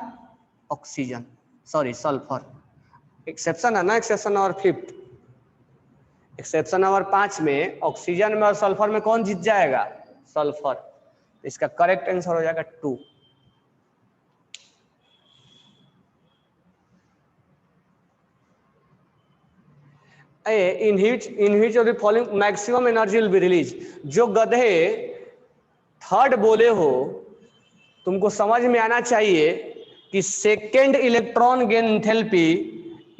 Oxygen, sorry sulphur. एक्सेप्शन है ना, एक्सेप्शन नंबर 5, एक्सेप्शन नंबर 5 में ऑक्सीजन में और सल्फर में कौन जीत जाएगा? सल्फर। तो इसका करेक्ट आंसर हो जाएगा 2। in which of the following maximum energy will be released? जो गधे थर्ड बोले हो, तुमको समझ में आना चाहिए कि सेकेंड इलेक्ट्रॉन गेन एंथैल्पी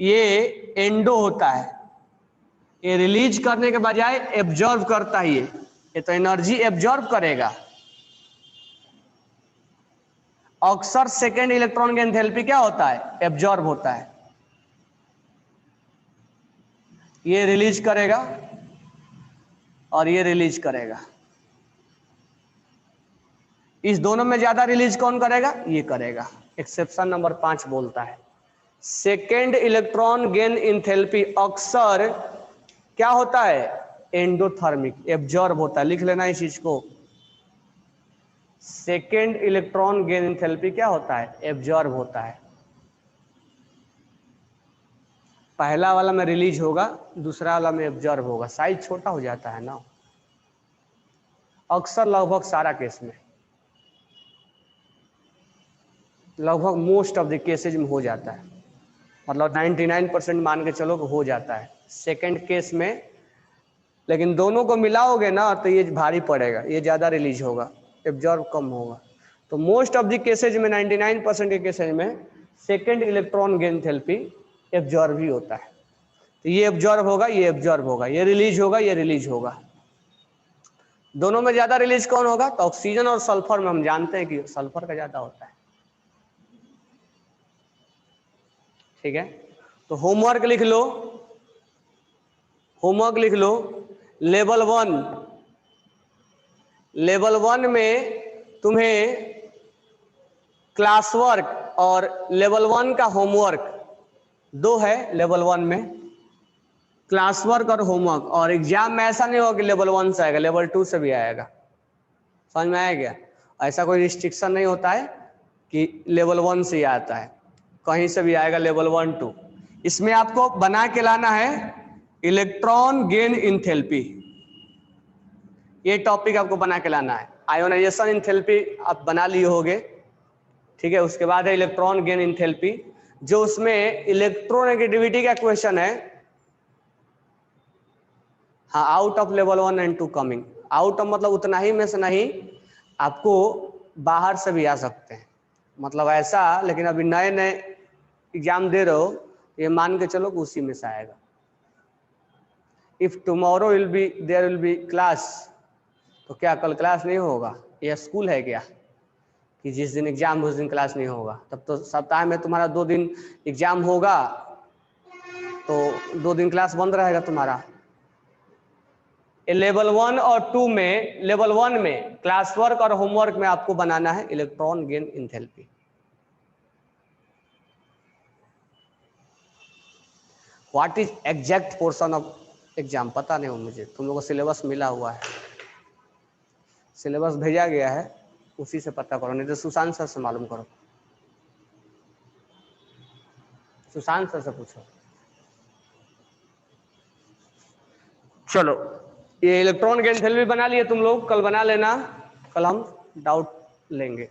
ये एंडो होता है, ये रिलीज करने के बजाय एब्जॉर्ब करता है। ये तो एनर्जी एब्जॉर्ब करेगा। अक्सर सेकेंड इलेक्ट्रॉन गेन एंथैल्पी क्या होता है? एब्जॉर्ब होता है। ये रिलीज करेगा और ये रिलीज करेगा। इस दोनों में ज्यादा रिलीज कौन करेगा? ये करेगा। एक्सेप्शन नंबर 5 बोलता है सेकेंड इलेक्ट्रॉन गेन इंथैल्पी अक्सर क्या होता है, एंडोथर्मिक, एब्जॉर्ब होता है। लिख लेना इस चीज को, सेकेंड इलेक्ट्रॉन गेन इंथैल्पी क्या होता है, एब्जॉर्ब होता है। पहला वाला में रिलीज होगा, दूसरा वाला में एब्जॉर्ब होगा, साइज छोटा हो जाता है ना, अक्सर लगभग सारा केस में, लगभग मोस्ट ऑफ द केसेज में हो जाता है, मतलब 99% मान के चलो कि हो जाता है सेकंड केस में। लेकिन दोनों को मिलाओगे ना तो ये भारी पड़ेगा, ये ज़्यादा रिलीज होगा, एब्जॉर्ब कम होगा। तो मोस्ट ऑफ द केसेज में 99% के केसेज में second electron gain therapy absorb ही होता है। तो ये एब्जॉर्ब होगा, ये एब्जॉर्ब होगा, ये रिलीज होगा, ये रिलीज होगा। दोनों में ज़्यादा रिलीज कौन होगा, तो ऑक्सीजन और सल्फर में हम जानते हैं कि सल्फर का ज़्यादा होता है। ठीक है, तो होमवर्क लिख लो, होमवर्क लिख लो। लेवल 1, लेवल 1 में तुम्हें क्लास वर्क और लेवल 1 का होमवर्क 2 है। लेवल 1 में क्लास वर्क और होमवर्क, और एग्जाम में ऐसा नहीं होगा कि लेवल 1 से आएगा, लेवल 2 से भी आएगा। समझ में आया क्या? ऐसा कोई रिस्ट्रिक्शन नहीं होता है कि लेवल 1 से ही आता है, कहीं से भी आएगा लेवल 1 2। इसमें आपको बना के लाना है इलेक्ट्रॉन गेन इंथैल्पी, ये टॉपिक आपको बना के लाना है। आयोनाइजेशन इंथैल्पी आप बना लिए होगे, ठीक है। उसके बाद है इलेक्ट्रॉन गेन इंथैल्पी, जो उसमें इलेक्ट्रोनेगेटिविटी का क्वेश्चन है। हाँ, out of level 1 and 2 coming, out of मतलब उतना ही में से नहीं, आपको बाहर से भी आ सकते हैं, मतलब ऐसा। लेकिन अभी नए नए एग्जाम दे रहे हो, ये मान के चलो कि उसी में से आएगा। If tomorrow will be there will be class, तो क्या कल क्लास नहीं होगा? यह स्कूल है क्या कि जिस दिन एग्जाम उस दिन क्लास नहीं होगा? तब तो सप्ताह में तुम्हारा 2 दिन एग्जाम होगा, तो 2 दिन क्लास बंद रहेगा तुम्हारा। लेवल 1 और 2 में, लेवल 1 में क्लास वर्क और होमवर्क में आपको बनाना है electron gain enthalpy. What is exact portion of exam पता नहीं हो मुझे, तुम लोगों को सिलेबस मिला हुआ है, सिलेबस भेजा गया है, उसी से पता करो, नहीं तो सुशांत सर से मालूम करो, सुशांत सर से पूछो। चलो, ये इलेक्ट्रॉन गेन थेरेपी बना लिए तुम लोग, कल बना लेना, कल हम डाउट लेंगे।